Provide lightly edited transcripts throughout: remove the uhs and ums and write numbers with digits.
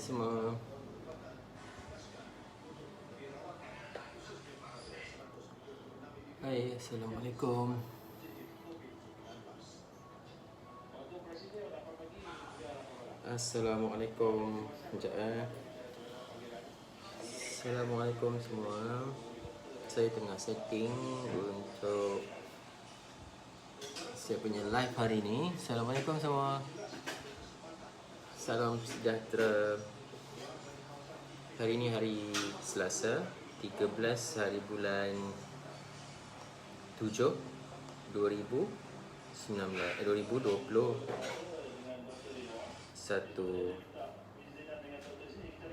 semua. Hai, Assalamualaikum. Assalamualaikum. Sekejap Assalamualaikum semua. Saya tengah setting untuk saya punya live hari ni. Assalamualaikum semua. Salam sejahtera. Hari ni hari Selasa, 13 hari bulan 7 2020.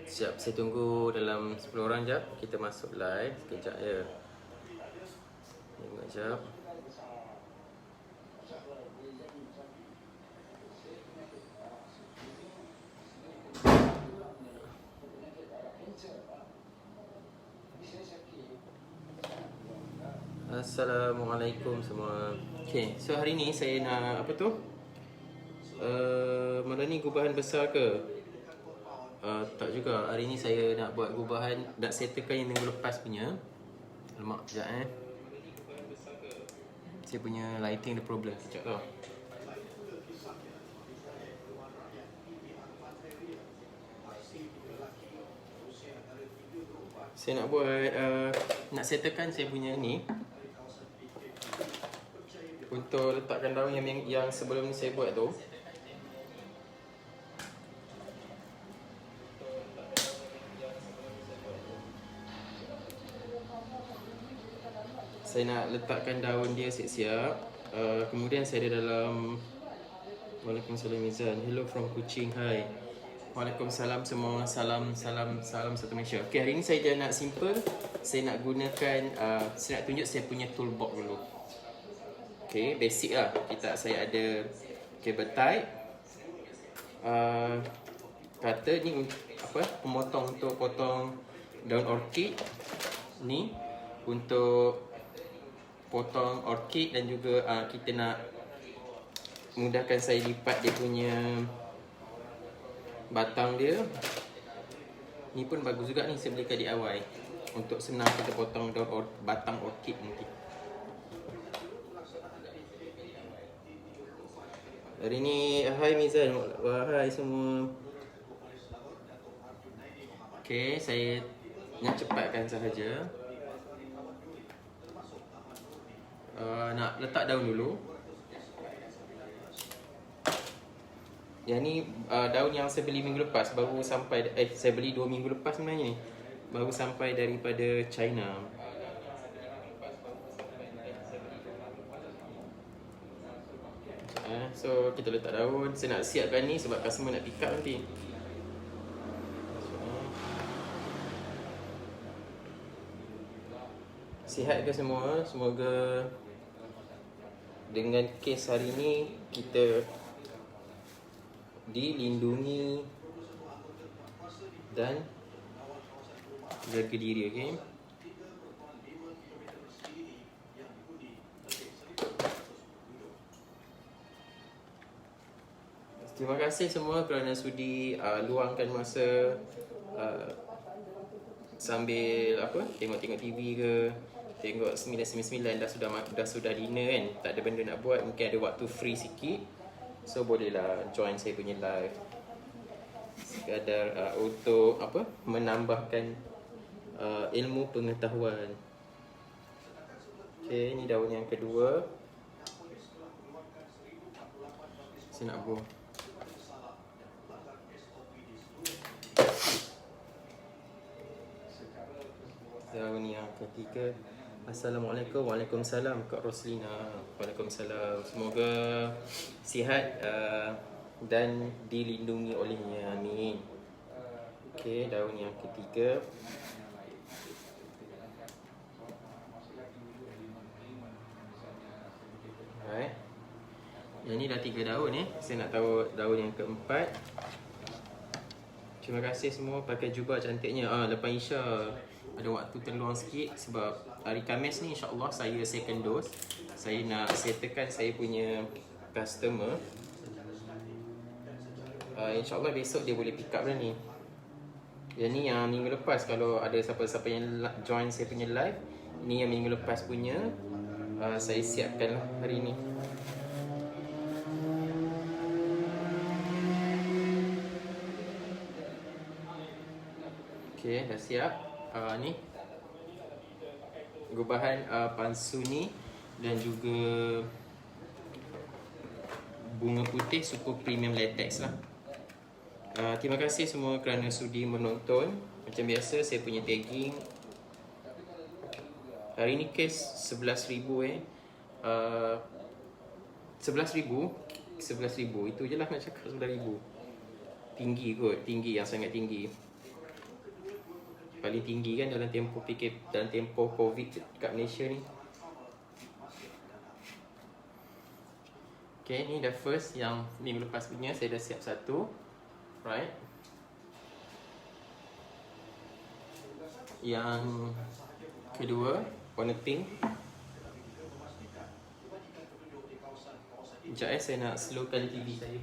Siap, saya tunggu dalam 10 orang jap. Kita masuk live sekejap ya. Tengok jap. Assalamualaikum semua. Okay, so hari ni saya nak apa tu? Malam ni gubahan besar ke? Tak juga. Hari ni saya nak buat gubahan, nak settlekan yang minggu lepas punya. Lemak sekejap Saya punya lighting ada problem sekejap tau. Saya nak buat, nak settlekan saya punya ni. Untuk letakkan daun yang sebelum ni saya buat tu. Saya nak letakkan daun dia siap-siap. Kemudian saya ada dalam. Waalaikumsalam Mizan. Hello from Kuching. Hai. Waalaikumsalam semua. Salam satu Malaysia. Okay, hari ni saya nak simple. Saya nak gunakan, saya nak tunjuk saya punya toolbox dulu. Okay, basic lah. Saya ada cable tie, cutter ni apa, pemotong untuk potong daun orchid ni, untuk potong orchid, dan juga kita nak mudahkan saya lipat dia punya batang dia. Ni pun bagus juga ni, saya belikan DIY untuk senang kita potong daun batang orchid nanti. Hari ni, hai Mizan, hai semua. Okay, saya nak cepatkan sahaja. Nak letak daun dulu. Yang ni daun yang saya beli minggu lepas, baru sampai, saya beli 2 minggu lepas sebenarnya ni. Baru sampai daripada China. So kita letak daun. Saya nak siapkan ni sebab customer nak pick up nanti. Sihat ke semua? Semoga dengan kes hari ni kita dilindungi dan jaga diri, okey? Terima kasih semua kerana sudi luangkan masa sambil apa, tengok-tengok TV ke, tengok 999 dah sudah dinner kan, tak ada benda nak buat, mungkin ada waktu free sikit, so bolehlah join saya punya live sekadar untuk apa, menambahkan ilmu pengetahuan. Okay, ni daun yang kedua. Saya nak buang. Daun yang ketiga. Assalamualaikum. Waalaikumsalam Kak Roslina. Waalaikumsalam. Semoga sihat dan dilindungi olehnya. Amin. Okey, daun yang ketiga. Alright. Yang ni dah 3 daun Saya nak tahu daun yang keempat. Terima kasih semua pakai jubah cantiknya. Lepas Isya ada waktu terluang sikit sebab hari Khamis ni insyaAllah saya second dose. Saya nak settlekan saya punya customer. InsyaAllah besok dia boleh pick up dah ni. Yang ni yang minggu lepas, kalau ada siapa-siapa yang join saya punya live, ni yang minggu lepas punya, saya siapkan lah hari ni. Okay, dah siap. Ni gubahan pansuni dan juga bunga putih suku premium latex lah. Terima kasih semua kerana sudi menonton. Macam biasa saya punya tagging hari ni kes 11,000 11,000 itu je lah nak cakap. 11,000 tinggi kot, tinggi yang sangat tinggi, paling tinggi kan dalam tempoh dalam tempoh COVID kat Malaysia ni. Okay, ni dah first yang minggu lepas punya, saya dah siap satu. Right. Yang kedua warna pink. Sekejap saya nak slowkan TV saya.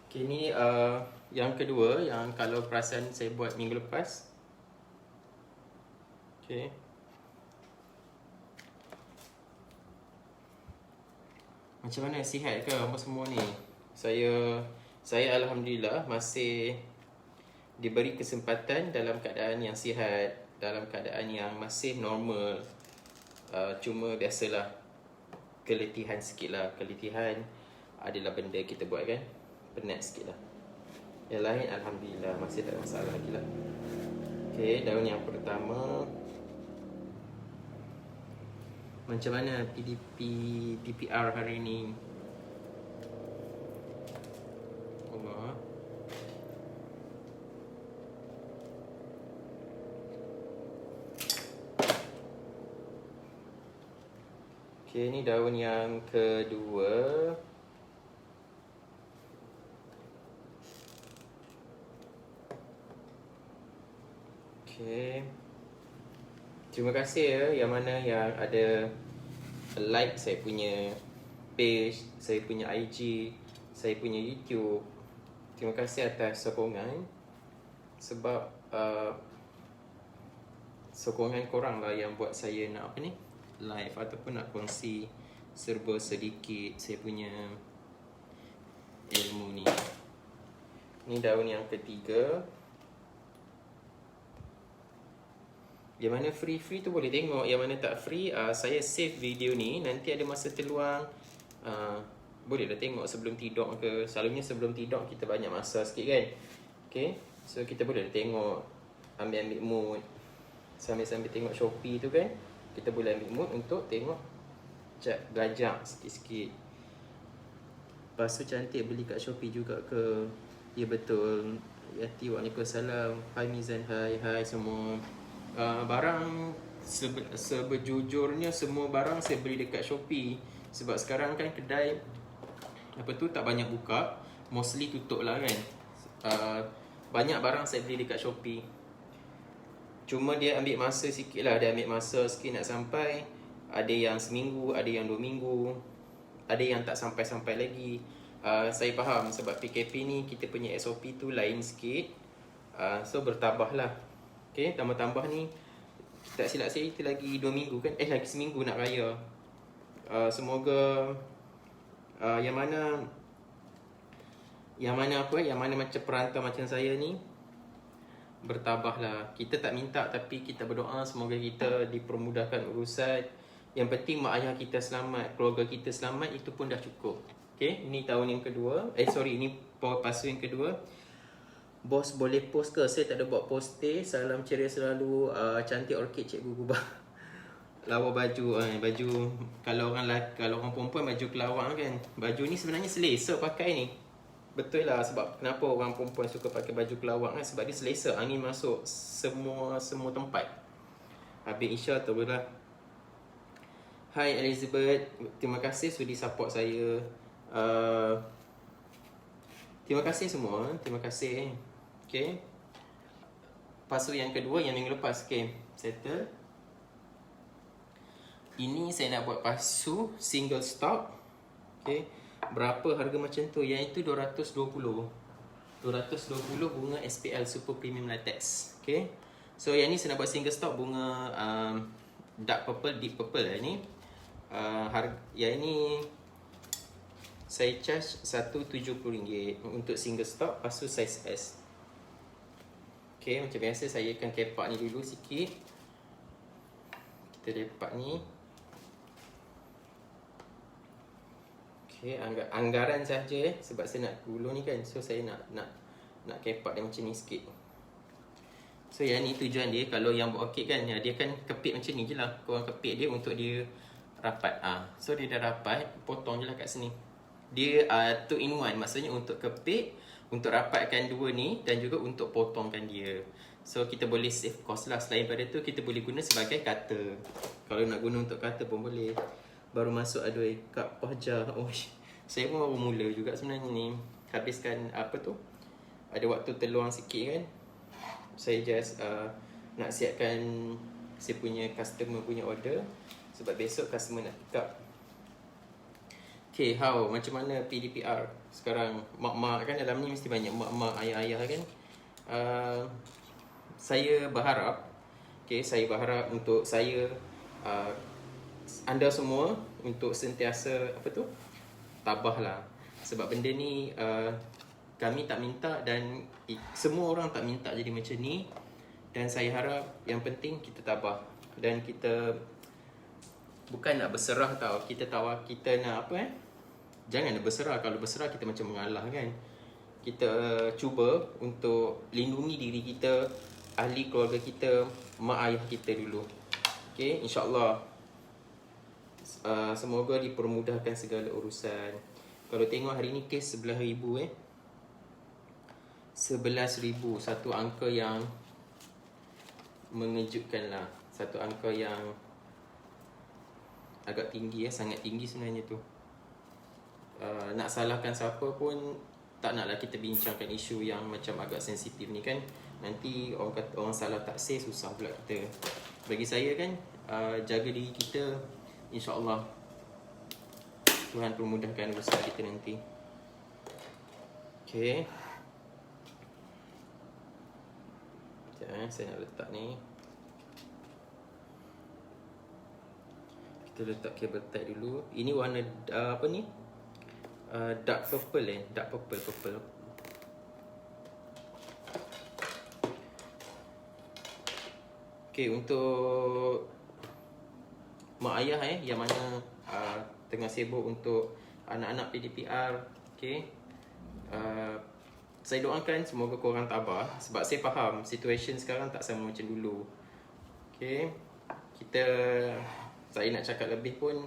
Okay, ni yang kedua, yang kalau perasan saya buat minggu lepas. Okay. Macam mana, sihat ke apa semua ni? Saya alhamdulillah masih diberi kesempatan dalam keadaan yang sihat, dalam keadaan yang masih normal. Cuma biasalah keletihan sikit lah. Keletihan adalah benda kita buat kan, penat sikit lah. Yang lain alhamdulillah masih tak ada masalah lagi lah. Okay, daun yang pertama. Macam mana PPR hari ni? Allah. Okay, ni daun yang kedua. Okay. Terima kasih yang mana yang ada like saya punya page, saya punya IG, saya punya YouTube. Terima kasih atas sokongan. Sebab sokongan korang lah yang buat saya nak apa ni, live ataupun nak kongsi serba sedikit saya punya ilmu ni. Ni daun yang ketiga. Yang mana free tu boleh tengok, yang mana tak free saya save video ni, nanti ada masa terluang boleh dah tengok sebelum tidur ke. Selalunya sebelum tidur kita banyak masa sikit kan. Okay, so kita boleh dah tengok, ambil mood sambil-sambil tengok Shopee tu kan. Kita boleh ambil mood untuk tengok, belajar sikit-sikit. Lepas tu cantik beli kat Shopee juga ke? Ya betul Yati, waalaikumsalam. Hai Mizan, hai semua. Barang sebejujurnya semua barang saya beli dekat Shopee. Sebab sekarang kan kedai tak banyak buka, mostly tutup lah kan. Banyak barang saya beli dekat Shopee. Cuma dia ambil masa sikit lah. Dia ambil masa sikit nak sampai. Ada yang seminggu, ada yang 2 minggu, ada yang tak sampai-sampai lagi. Saya faham sebab PKP ni kita punya SOP tu lain sikit. So bertabah lah. Okay, tambah-tambah ni tak silap saya kita lagi 2 minggu kan. Lagi seminggu nak raya. Semoga yang mana macam perantau macam saya ni bertabah lah. Kita tak minta tapi kita berdoa semoga kita dipermudahkan urusan. Yang penting mak ayah kita selamat, keluarga kita selamat, itu pun dah cukup. Okay, ini tahun yang kedua. Ini pasu yang kedua. Bos boleh post ke? Saya tak ada buat poster. Salam ceria selalu. Cantik orkid Cikgu Gubah. Lawa baju. Baju kalau orang perempuan baju kelawar kan. Baju ni sebenarnya selesa pakai ni. Betul lah, sebab kenapa orang perempuan suka pakai baju kelawar kan? Sebab dia selesa, angin masuk semua tempat. Habis Isya tu lah. Hai Elizabeth, terima kasih sudi support saya. Terima kasih semua, terima kasih. Okay, pasu yang kedua yang minggu lepas. Okay, settle. Ini saya nak buat pasu single stop. Okay, berapa harga macam tu. Yang itu 220 bunga SPL Super Premium Latex. Okay, so yang ni saya nak buat single stock bunga dark purple, deep purple lah ni. Yang ni saya charge RM170 untuk single stock, lepas tu size S. Okay, macam biasa saya akan kepak ni dulu sikit. Kita lepak ni. Okay, anggaran saja sebab saya nak gulung ni kan. So saya nak kepak dia macam ni sikit. So yang ni tujuan dia, kalau yang buat kek kan, dia kan kepit macam ni je lah. Korang kepit dia untuk dia rapat. So dia dah rapat, potong je lah kat sini. Dia 2 in 1, maksudnya untuk kepit, untuk rapatkan dua ni, dan juga untuk potongkan dia. So kita boleh save cost lah. Selain pada tu, kita boleh guna sebagai cutter. Kalau nak guna untuk cutter pun boleh. Baru masuk adoi kap pajar. Oh, saya pun baru mula juga sebenarnya ni. Habiskan apa tu, ada waktu terluang sikit kan. Saya just nak siapkan saya punya customer punya order, sebab besok customer nak pick up. Okay, macam mana PDPR sekarang? Mak-mak kan dalam ni mesti banyak mak-mak, ayah-ayah kan. Saya berharap, saya berharap untuk saya, anda semua untuk sentiasa tabahlah. Sebab benda ni kami tak minta dan semua orang tak minta jadi macam ni. Dan saya harap yang penting kita tabah. Dan kita bukan nak berserah tau. Kita nak jangan nak berserah. Kalau berserah kita macam mengalah kan. Kita cuba untuk lindungi diri kita, ahli keluarga kita, mak ayah kita dulu. Okay, InsyaAllah semoga dipermudahkan segala urusan. Kalau tengok hari ni kes 11,000 11,000. Satu angka yang mengejutkan lah. Satu angka yang agak tinggi, sangat tinggi sebenarnya tu. Nak salahkan siapa pun tak naklah kita bincangkan isu yang macam agak sensitif ni kan. Nanti orang kata orang salah taksir, susah pula kita. Bagi saya kan, jaga diri kita, InsyaAllah Tuhan permudahkan urusan kita nanti. Okay, sekejap, saya nak letak ni. Kita letak kabel tie dulu. Ini warna apa ni? Dark purple dark purple. Okay, untuk mak ayah yang mana tengah sibuk untuk anak-anak PDPR, okay, saya doakan semoga korang tabah. Sebab saya faham situasi sekarang tak sama macam dulu. Okay, saya nak cakap lebih pun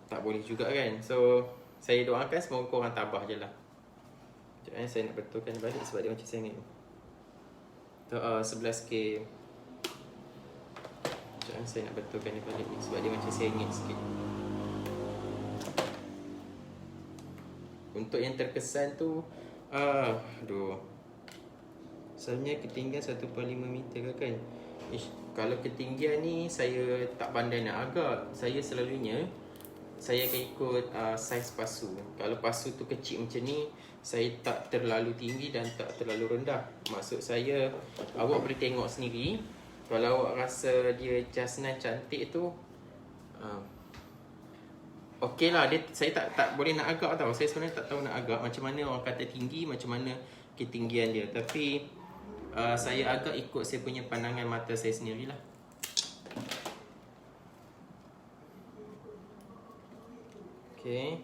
tak boleh juga kan. So saya doakan semoga korang tabah je lah. Sekejap, saya nak betulkan balik sebab dia macam sengit. 11K. Sekejap, saya nak betulkan dia balik ni sebab dia macam sengit sikit. Untuk yang terkesan tu, sebenarnya ketinggian 1.5 meter kan. Kalau ketinggian ni saya tak pandai nak agak. Saya selalunya saya akan ikut saiz pasu. Kalau pasu tu kecil macam ni, saya tak terlalu tinggi dan tak terlalu rendah. Maksud saya, awak boleh tengok sendiri. Kalau awak rasa dia just nice cantik tu, okey lah. Saya tak boleh nak agak tau. Saya sebenarnya tak tahu nak agak macam mana orang kata tinggi, macam mana ketinggian dia. Tapi saya agak ikut saya punya pandangan mata saya sendirilah. Okay,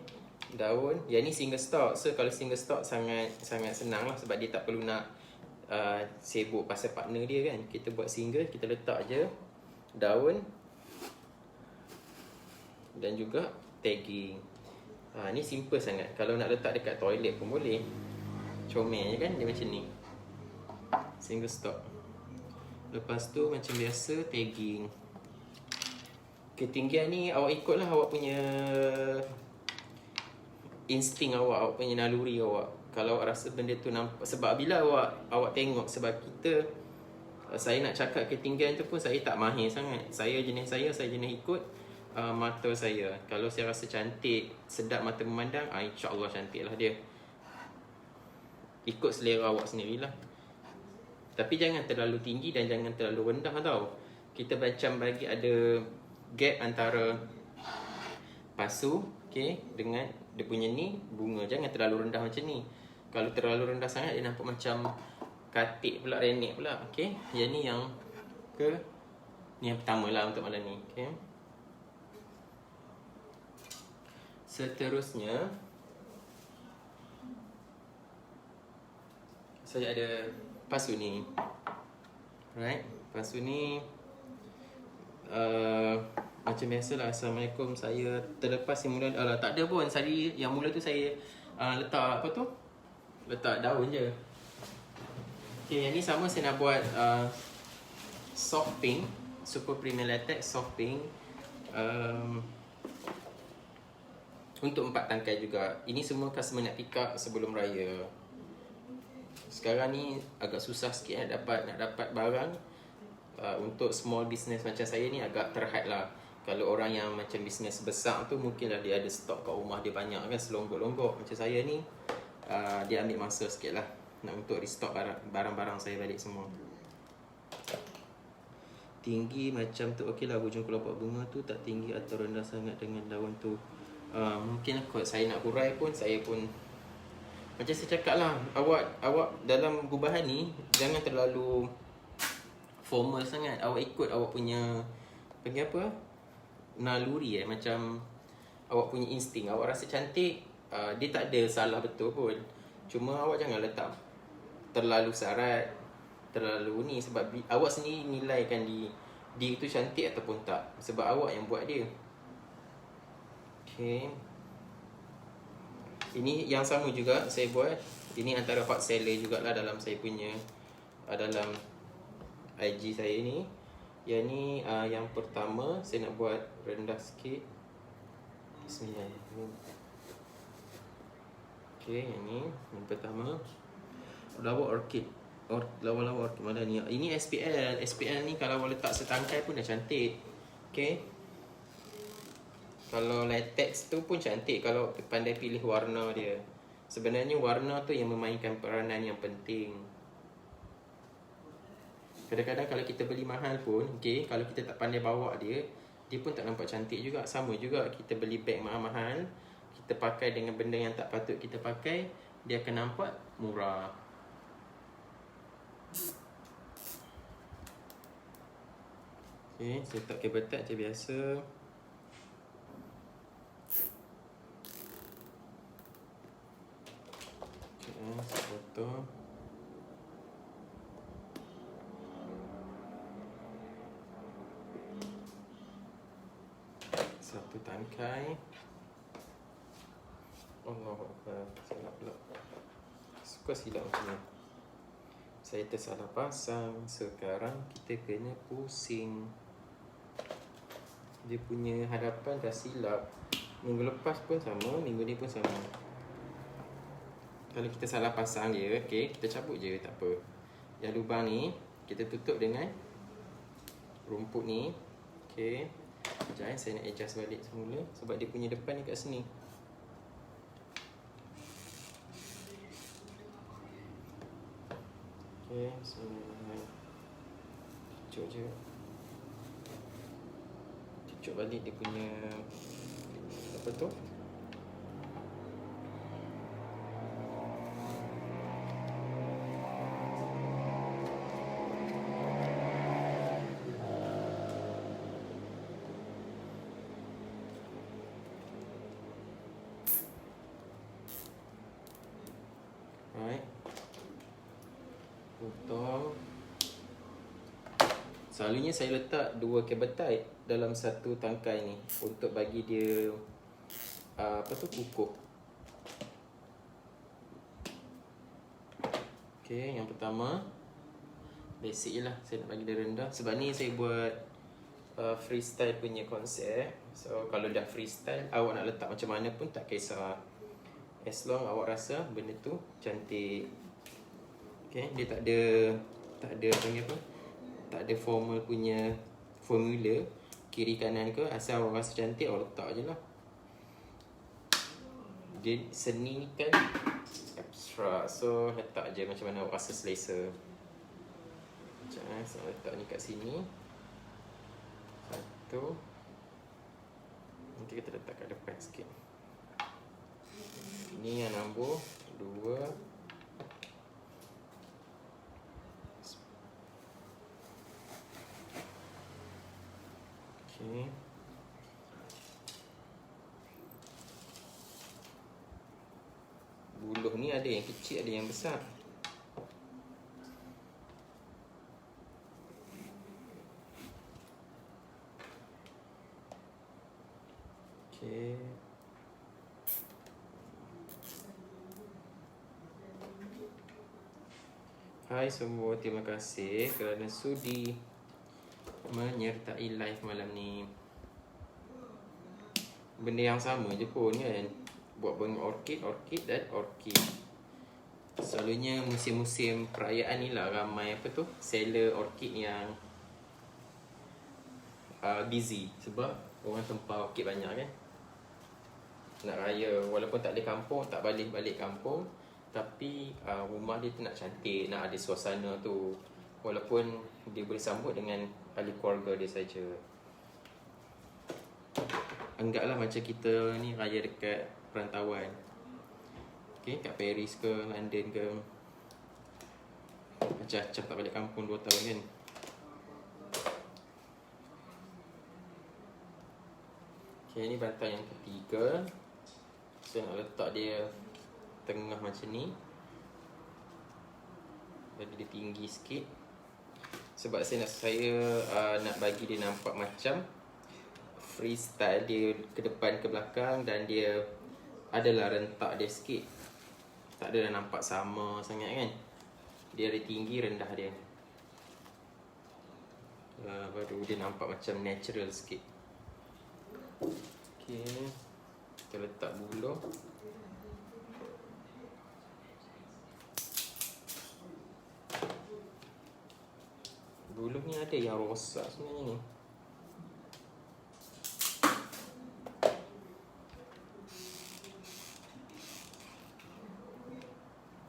daun. Yang ni single stock. So kalau single stock sangat senang lah. Sebab dia tak perlu nak sibuk pasal partner dia kan. Kita buat single, kita letak je daun dan juga tagging. Ni simple sangat. Kalau nak letak dekat toilet pun boleh. Comel je kan dia macam ni. Single stock. Lepas tu macam biasa tagging. Ketinggian ni awak ikutlah awak punya insting awak punya naluri awak. Kalau awak rasa benda tu nampak, sebab bila awak tengok, sebab saya nak cakap ketinggian tu pun saya tak mahir sangat. Saya jenis ikut mata saya. Kalau saya rasa cantik, sedap mata memandang, insya-Allah cantik lah dia. Ikut selera awak sendirilah. Tapi jangan terlalu tinggi dan jangan terlalu rendah tau. Kita macam bagi ada gap antara pasu, okay, dengan dia punya ni bunga. Jangan terlalu rendah macam ni. Kalau terlalu rendah sangat dia nampak macam katik pula, renek pula. Okay, yang ni yang ni yang pertama lah untuk malam ni. Okay. Seterusnya saya ada pasu ni. Right, pasu ni macam biasalah. Assalamualaikum. Saya terlepas yang mula tak ada pun. Tadi yang mula tu saya letak apa tu? Letak daun je. Okay, yang ni sama saya nak buat soft pink, super premium latex soft pink. Untuk 4 tangkai juga. Ini semua customer nak pick up sebelum raya. Sekarang ni agak susah sikit nak dapat barang. Untuk small business macam saya ni agak terhad lah. Kalau orang yang macam business besar tu mungkinlah dia ada stok kat rumah dia banyak kan, selonggok-longgok. Macam saya ni dia ambil masa sikit lah nak untuk restock barang-barang saya balik semua. Tinggi macam tu okey lah. Hujung kelopak bunga tu tak tinggi atau rendah sangat dengan daun tu. Mungkin kot saya nak hurai pun, saya pun macam saya cakap lah, awak dalam gubahan ni jangan terlalu formal sangat. Awak ikut awak punya panggil apa, naluri macam awak punya insting. Awak rasa cantik, dia tak ada salah betul pun. Cuma awak jangan letak terlalu syarat, terlalu ni. Sebab awak sendiri nilaikan dia itu cantik ataupun tak, sebab awak yang buat dia. Okay, ini yang sama juga saya buat. Ini antara hot seller jugalah dalam saya punya dalam IG saya ni. Yang ni yang pertama saya nak buat rendah sikit. Bismillah. Okay, yang ni yang pertama lawa orchid. Lawa-lawa orchid mana ni? Ini SPL. SPL ni kalau awak letak setangkai pun dah cantik. Okay, kalau latex tu pun cantik kalau pandai pilih warna dia. Sebenarnya warna tu yang memainkan peranan yang penting. Kadang-kadang kalau kita beli mahal pun, okay, kalau kita tak pandai bawa dia, dia pun tak nampak cantik juga. Sama juga kita beli beg mahal-mahal, kita pakai dengan benda yang tak patut kita pakai, dia akan nampak murah. Okay, saya letak kabel tag macam biasa. Saya potong. Satu tangkai. Allahuakbar. Silap pula. Suka silap macam ni. Saya tersalah pasang. Sekarang kita kena pusing. Dia punya hadapan dah silap. Minggu lepas pun sama, minggu ni pun sama. Kalau kita salah pasang dia, okay, kita cabut je, tak apa. Yang lubang ni kita tutup dengan rumput ni. Okay, sekejap saya nak adjust balik semula sebab dia punya depan ni kat sini. Okay, cucuk je. Cucuk balik dia punya apa tu, potong. Selalunya saya letak 2 kabel tie dalam satu tangkai ni untuk bagi dia kukuh. Okay, yang pertama basic je lah, saya nak bagi dia rendah. Sebab ni saya buat freestyle punya konsep. So kalau dah freestyle, awak nak letak macam mana pun tak kisah, as long awak rasa benda tu cantik. Okay, dia tak ada panggil apa, tak ada formal punya formula. kiri kanan ke, asal awak rasa cantik awak letak je lah. Dia seni kan abstrak, so letak je macam mana awak rasa selesa. Macam saya letak ni kat sini. Satu. Nanti kita letak kat depan sikit. Ini yang nombor 2. Okay. Buluh ni ada yang kecil, ada yang besar. Okay. Hai semua, terima kasih kerana sudi menyertai live malam ni. Benda yang sama je pun kan, buat bunga orkid dan orkid. Selalunya musim-musim perayaan ni lah ramai seller orkid yang busy. Sebab orang tempah orkid banyak kan. Nak raya, walaupun tak ada kampung, tak balik kampung, tapi rumah dia tu nak cantik, nak ada suasana tu. Walaupun dia boleh sambut dengan ahli keluarga dia saja. Anggaplah macam kita ni raya dekat perantauan. Okay, kat Paris ke, London ke. Macam-macam tak balik kampung 2 tahun kan. Okay, ni bantal yang ketiga. Saya nak letak dia tengah macam ni. Jadi dia tinggi sikit. Sebab saya nak bagi dia nampak macam freestyle, dia ke depan ke belakang dan dia adalah rentak dia sikit. Tak adalah nampak sama sangat kan. Dia ada tinggi rendah dia. Baru dia nampak macam natural sikit. Okay, kita letak buluh. Buluh ni ada yang rosak sebenarnya ni.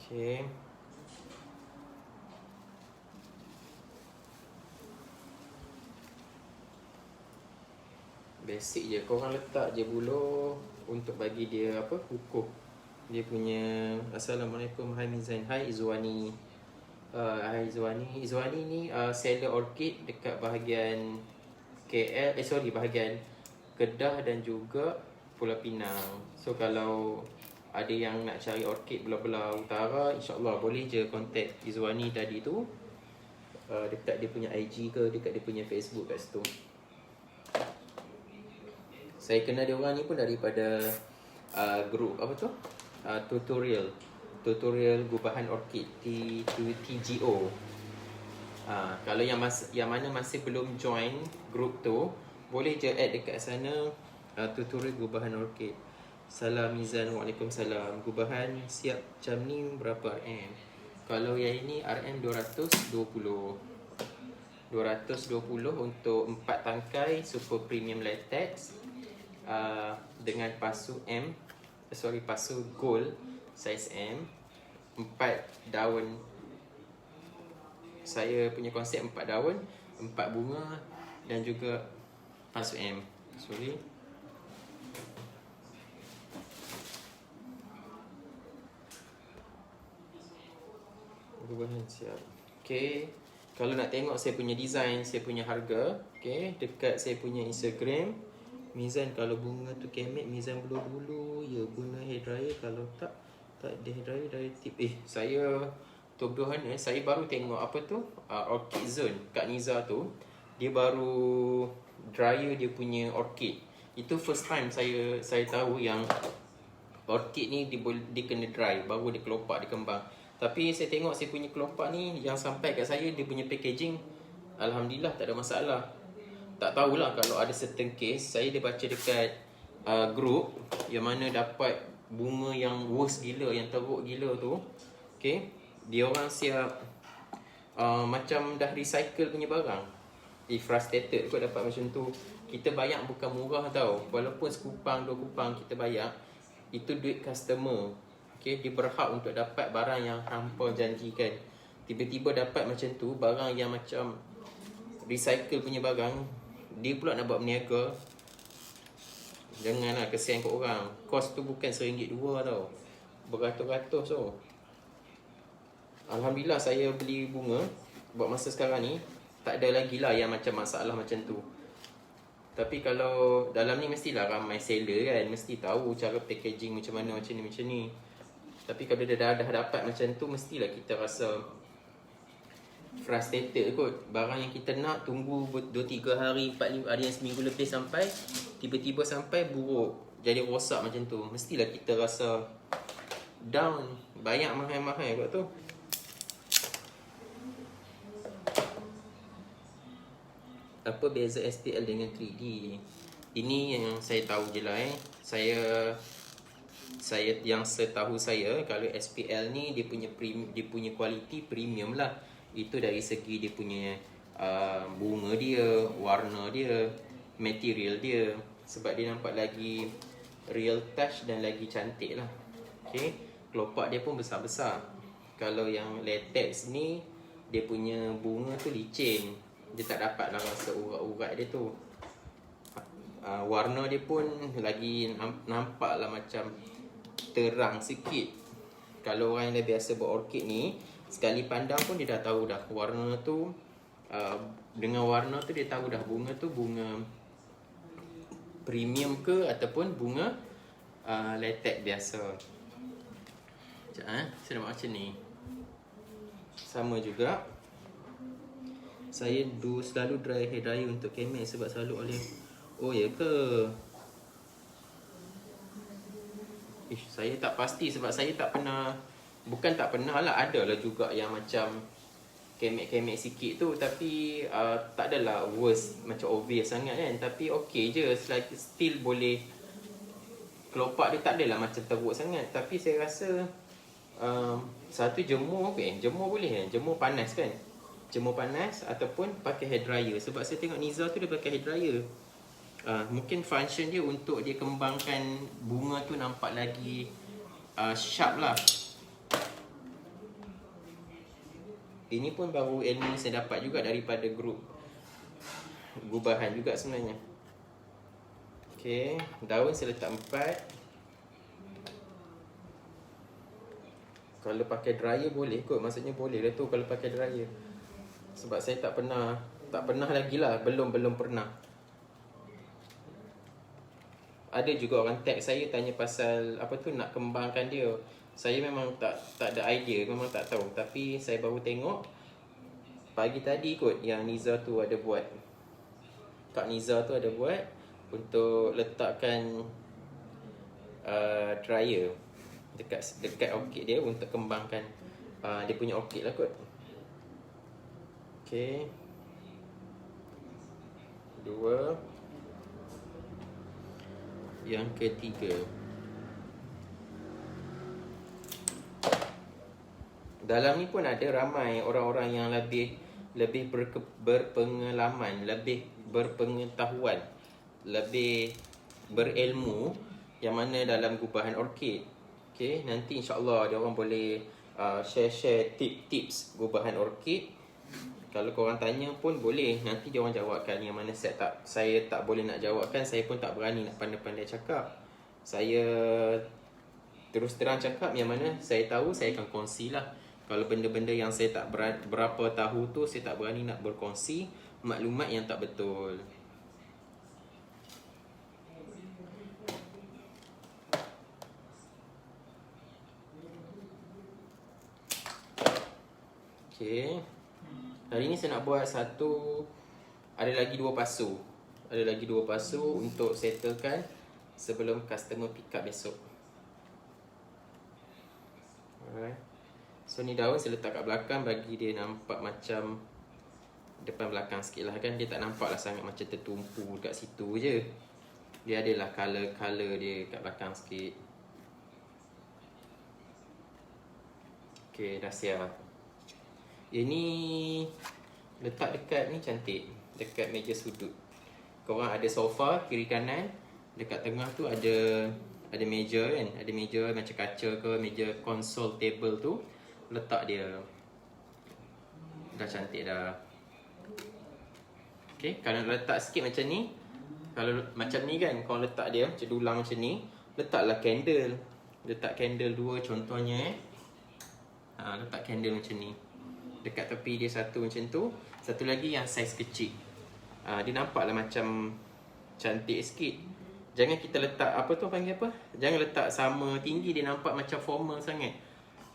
Okay. Basic je, korang letak je buluh untuk bagi dia kukuh. Dia punya Assalamualaikum, hai Mizan, hai Izwani. Hai Izwani. Izwani ni seller orchid dekat bahagian KL, bahagian Kedah dan juga Pulau Pinang. So kalau ada yang nak cari orchid belah-belah utara, insyaAllah boleh je contact Izwani tadi tu. Dekat dia punya IG ke, dekat dia punya Facebook kat situ. Saya kenal dia orang ni pun daripada grup tutorial gubahan orchid TGO. Kalau yang mana masih belum join grup tu, boleh je add dekat sana, tutorial gubahan orchid. Salam Mizan, waalaikumsalam. Gubahan siap jam ni berapa RM? Kalau yang ini RM 220 untuk 4 tangkai super premium latex dengan pasu pasu gold saiz M, 4 daun. Saya punya konsep 4 daun, 4 bunga dan juga pasu M. Gubahan siap. Okay, kalau nak tengok saya punya design, saya punya harga, okay, dekat saya punya Instagram Mizan. Kalau bunga tu kemet, Mizan dulu ya guna hair dryer. Kalau tak ada hair dryer dari tip. Saya tuduhan saya baru tengok Orchid Zone kat Niza tu. Dia baru dryer dia punya orchid. Itu first time saya tahu yang orchid ni dia kena dry baru dia kelopak, dia kembang. Tapi saya tengok saya punya kelopak ni yang sampai kat saya, dia punya packaging alhamdulillah tak ada masalah. Tak tahulah kalau ada certain case. Saya dia baca dekat group yang mana dapat bunga yang worst gila, yang teruk gila tu. Okay, dia orang siap macam dah recycle punya barang. Frustrated kot dapat macam tu. Kita bayar bukan murah tau. Walaupun sekupang, 2 kupang kita bayar, itu duit customer. Okay, dia berhak untuk dapat barang yang hampa janjikan. Tiba-tiba dapat macam tu, barang yang macam recycle punya barang, dia pula nak buat berniaga. Janganlah, kesian kat orang. Kos tu bukan RM1-2 tau, beratus-ratus tau. Alhamdulillah saya beli bunga buat masa sekarang ni, tak ada lagi lah yang macam masalah macam tu. Tapi kalau dalam ni mestilah ramai seller kan, mesti tahu cara packaging macam mana, macam ni. Tapi kalau dia dah dapat macam tu, mestilah kita rasa frustrated kot. Barang yang kita nak tunggu 2-3 hari, 4-5, ada yang seminggu lebih sampai, tiba-tiba sampai buruk, jadi rosak macam tu. Mestilah kita rasa down. Banyak mahal-mahal kot tu. Apa beza SPL dengan 3D? Ini yang saya tahu je lah Saya yang setahu saya, kalau SPL ni dia punya kualiti premium lah. Itu dari segi dia punya bunga dia, warna dia, material dia. Sebab dia nampak lagi real touch dan lagi cantik lah. Okay, kelopak dia pun besar-besar. Kalau yang latex ni, dia punya bunga tu licin, dia tak dapat lah rasa urat-urat dia tu. Warna dia pun lagi nampak lah macam terang sikit. Kalau orang yang dah biasa buat orchid ni, sekali pandang pun dia dah tahu dah warna tu. Dengan warna tu dia tahu dah bunga tu bunga premium ke ataupun bunga latex biasa. Sekejap saya nak buat macam ni. Sama juga, saya selalu dry hair dryer untuk kemek sebab selalu oleh. Oh ya ke? Saya tak pasti sebab saya tak pernah. Bukan tak pernah lah, ada lah juga yang macam kemek-kemek sikit tu. Tapi tak adalah worst, macam obvious sangat kan. Tapi okey je, still boleh. Kelopak dia tak adalah macam teruk sangat. Tapi saya rasa satu jemur jemur boleh kan? Jemur panas kan? Jemur panas ataupun pakai hair dryer. Sebab saya tengok Niza tu dia pakai hair dryer. Mungkin function dia untuk dia kembangkan bunga tu nampak lagi sharp lah. Ini pun baru ilmu saya dapat juga daripada grup gubahan juga sebenarnya. Okay, daun saya letak 4. Kalau pakai dryer boleh kot, maksudnya boleh lah tu kalau pakai dryer. Sebab saya tak pernah lagi lah, belum pernah. Ada juga orang tag saya tanya pasal apa tu, nak kembangkan dia. Saya memang tak ada idea, memang tak tahu. Tapi saya baru tengok pagi tadi kot yang Niza tu ada buat. Kak Niza tu ada buat untuk letakkan dryer dekat orchid dia untuk kembangkan dia punya orchid lah kot. Okay, 2. Yang ketiga, dalam ni pun ada ramai orang-orang yang lebih berpengalaman, lebih berpengetahuan, lebih berilmu, yang mana dalam gubahan orchid. Okay, nanti insyaAllah dia orang boleh share tips gubahan orchid. Kalau korang tanya pun boleh, nanti dia orang jawabkan. Yang mana saya tak boleh nak jawabkan, saya pun tak berani nak pandai-pandai cakap. Saya terus terang cakap yang mana saya tahu, saya akan kongsi lah. Kalau benda-benda yang saya tak berapa tahu tu, saya tak berani nak berkongsi maklumat yang tak betul. Okay, hari ni saya nak buat ada lagi 2 pasu. Ada lagi 2 pasu untuk settlekan sebelum customer pick up besok. Alright. So ni daun saya letak kat belakang bagi dia nampak macam depan belakang sikit lah kan. Dia tak nampak lah sangat macam tertumpu kat situ je. Dia adalah colour dia kat belakang sikit. Okay, dah siap. Ini letak dekat ni cantik, dekat meja sudut. korang ada sofa kiri kanan, dekat tengah tu ada meja kan, ada meja macam kaca ke, meja console table tu, letak dia. Dah cantik dah. Okay, kalau letak sikit macam ni, kalau macam ni kan, kau letak dia macam dulang macam ni, letaklah candle. Letak candle 2 contohnya letak candle macam ni. Dekat tepi dia satu macam tu, satu lagi yang saiz kecil. Dia nampaklah macam cantik sikit. Jangan kita letak apa tu panggil apa? Jangan letak sama tinggi, dia nampak macam formal sangat.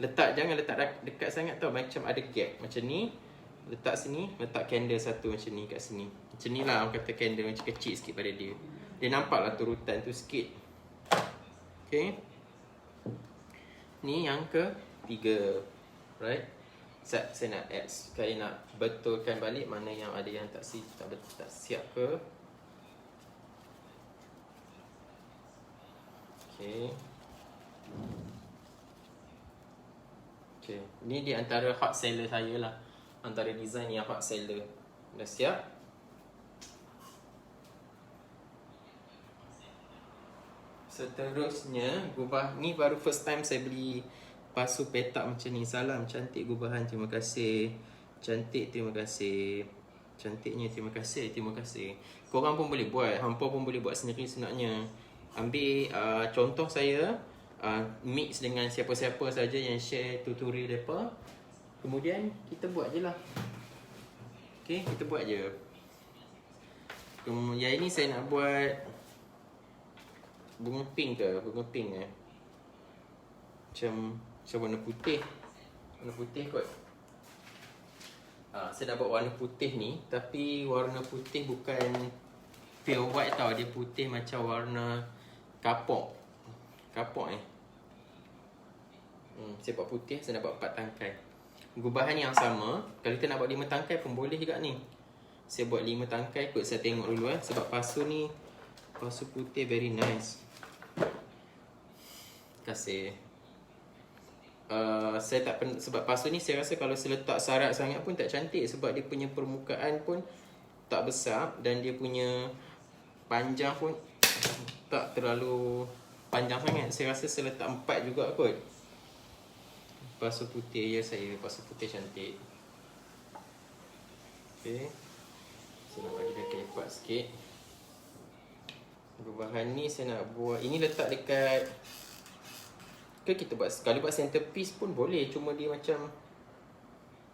Jangan letak dekat sangat tau, macam ada gap. Macam ni, letak sini, letak candle satu macam ni kat sini. Macam ni lah orang kata candle, macam kecil sikit pada dia. Dia nampaklah turutan tu sikit. Okay. Ni yang ketiga. Right. Saya nak add, saya nak betulkan balik mana yang ada yang tak siap ke. Okay. Okay. Ni di antara hot seller saya lah. Antara design yang hot seller. Dah siap. Seterusnya, gubah ni baru first time saya beli pasu petak macam ni. Salam, cantik gubahan, terima kasih. Cantik, terima kasih. Cantiknya, terima kasih, terima kasih. Korang pun boleh buat, hampa pun boleh buat sendiri sebenarnya. Ambil contoh saya, mix dengan siapa-siapa saja yang share tutorial mereka. Kemudian kita buat je lah. Okay, kita buat je. Yang ini saya nak buat bunga pink ke? Bunga pink macam warna putih. Warna putih kot. Saya nak buat warna putih ni, tapi warna putih bukan pure white tau. Dia putih macam warna kapok. Kapok saya buat putih, saya nak buat 4 tangkai. Gubahan yang sama. Kalau kita nak buat 5 tangkai pun boleh juga ni. Saya buat 5 tangkai kot. Saya tengok dulu sebab pasu ni, pasu putih very nice. Terima kasih. Saya tak sebab pasu ni saya rasa kalau saya letak sarat sangat pun tak cantik, sebab dia punya permukaan pun tak besar dan dia punya panjang pun tak terlalu panjang sangat. Saya rasa saya letak 4 juga kot. Pasu putih saya, pasu putih cantik. Okay. Saya nak bagi dia kelepak sikit. Gubahan ni saya nak buat, ini letak dekat kita buat, kalau buat centerpiece pun boleh, cuma dia macam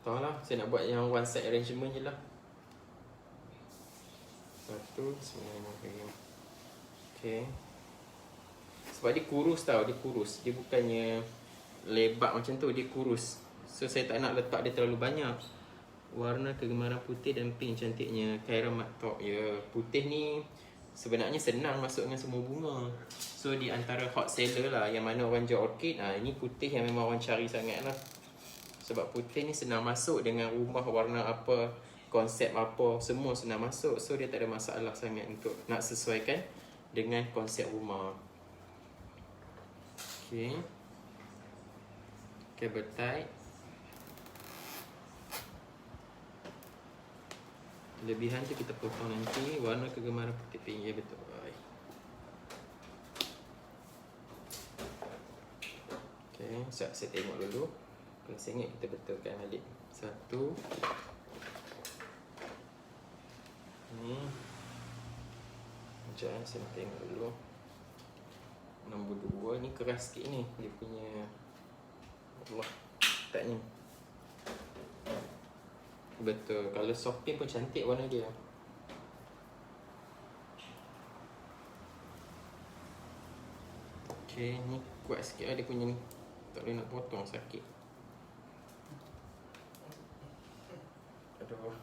tahu lah, saya nak buat yang one side arrangement je lah. Satu, Bismillahirrahmanirrahim. Okay. Sebab dia kurus tau, dia kurus. Dia bukannya lebar macam tu, dia kurus. So saya tak nak letak dia terlalu banyak. Warna kegemaran putih dan pink cantiknya. Khaira Matok. Ya, putih ni sebenarnya senang masuk dengan semua bunga. So di antara hot seller lah, yang mana orang jual orchid, ini putih yang memang orang cari sangat lah. Sebab putih ni senang masuk dengan rumah warna apa, konsep apa, semua senang masuk. So dia tak ada masalah sangat untuk nak sesuaikan dengan konsep rumah. Okay. Cable tie. Kelebihan tu kita potong nanti. Warna kegemaran putih pink. Ya betul. Okay, saya tengok dulu. Kalau saya ingat kita betulkan balik. Satu. Ni. Sekejap saya nak tengok dulu. Nombor 2 ni keras sikit ni. Dia punya Allah, tak ni. Betul. Kalau soft pink pun cantik warna dia. Okay, ni kuat sikit lah dia punya ni. Tak boleh nak potong, sakit. Aduh.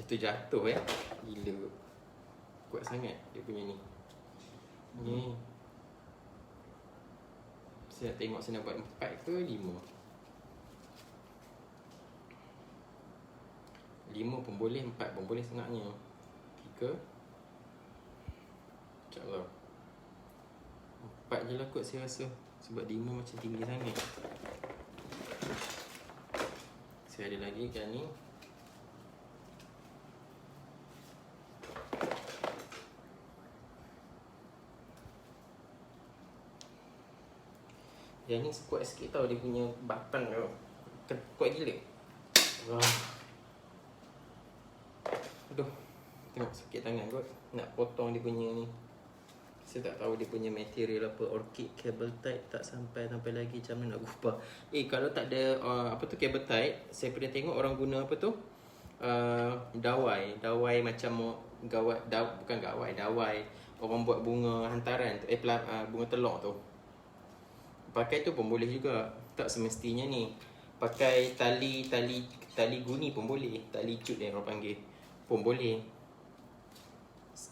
Jatuh gila. Kuat sangat dia punya ni. Ni saya nak tengok saya nak buat 4 ke 5. 5 pun boleh, 4 pun boleh sebenarnya. 3. InsyaAllah 4 je lah kot saya rasa. Sebab 5 macam tinggi sangat. Saya ada lagi kan ni. Yang ni kuat sikit tau, dia punya batang tau. Kuat gila. Aduh, tengok sakit tangan kot. Nak potong dia punya ni. Saya tak tahu dia punya material apa. Orchid cable tie tak sampai lagi. Macam mana nak gubah. Kalau tak ada apa tu cable tie, saya pernah tengok orang guna apa tu, dawai macam bukan gawai, dawai orang buat bunga hantaran tu, bunga telur tu. Pakai tu pun boleh juga. Tak semestinya ni. Pakai tali guni pun boleh. Tali cut yang orang panggil pun boleh.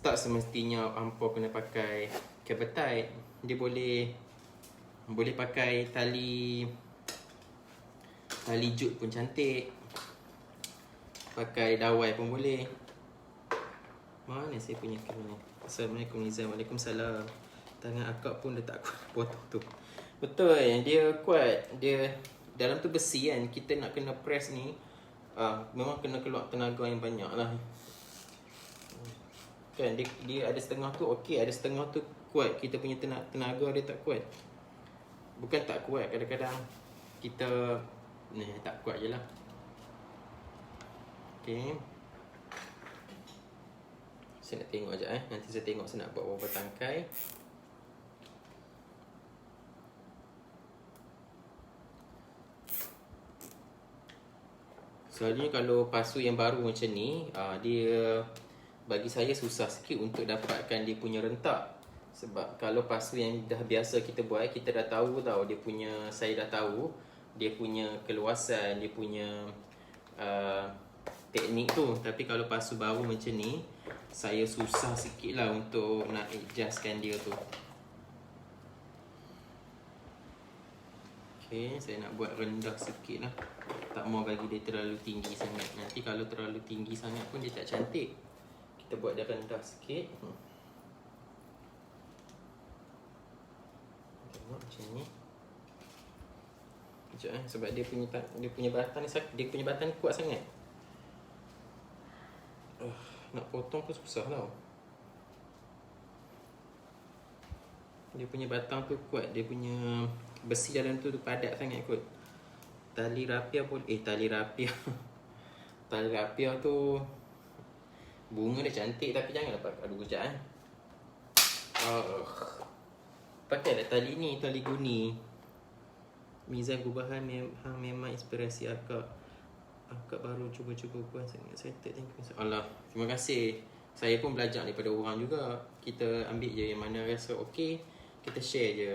Tak semestinya hampa kena pakai cable tie. Dia boleh pakai tali jut pun cantik. Pakai dawai pun boleh. Mana saya punya kamera ni? Assalamualaikum Nizam. Waalaikumsalam. Tangan akak pun dah tak kuat potong tu. Betul, dia kuat. Dia dalam tu besi kan. Kita nak kena press ni, memang kena keluar tenaga yang banyak lah. Kan dia ada setengah tu okey, ada setengah tu kuat. Kita punya tenaga dia tak kuat. Bukan tak kuat, kadang-kadang kita tak kuat je lah. Okay, saya nak tengok sekejap nanti saya tengok saya nak buat berapa tangkai. Selalunya kalau pasu yang baru macam ni, dia bagi saya susah sikit untuk dapatkan dia punya rentak. Sebab kalau pasu yang dah biasa kita buat, kita dah tahu dia punya, saya dah tahu dia punya keluasan, dia punya teknik tu. Tapi kalau pasu baru macam ni, saya susah sikit lah untuk nak adjustkan dia tu. Okay, saya nak buat rendah sikit lah. Tak mau bagi dia terlalu tinggi sangat. Nanti kalau terlalu tinggi sangat pun dia tak cantik. Kita buat dia rendah sikit. Tengok macam ni. Sekejap sebab dia punya batang ni kuat sangat. Nak potong pun susah tau. Dia punya batang tu kuat. Dia punya besi dalam tu padat sangat kot. Tali rapia pun tali rapia tu bunga dia cantik, tapi janganlah pakai. Aduh kejap pakailah tali ni, tali guni. Mizan gubahan memang inspirasi akak. Akak baru cuba buat sangat excited. Thank you. Allah, terima kasih. Saya pun belajar daripada orang juga. Kita ambil je yang mana rasa okey, kita share je.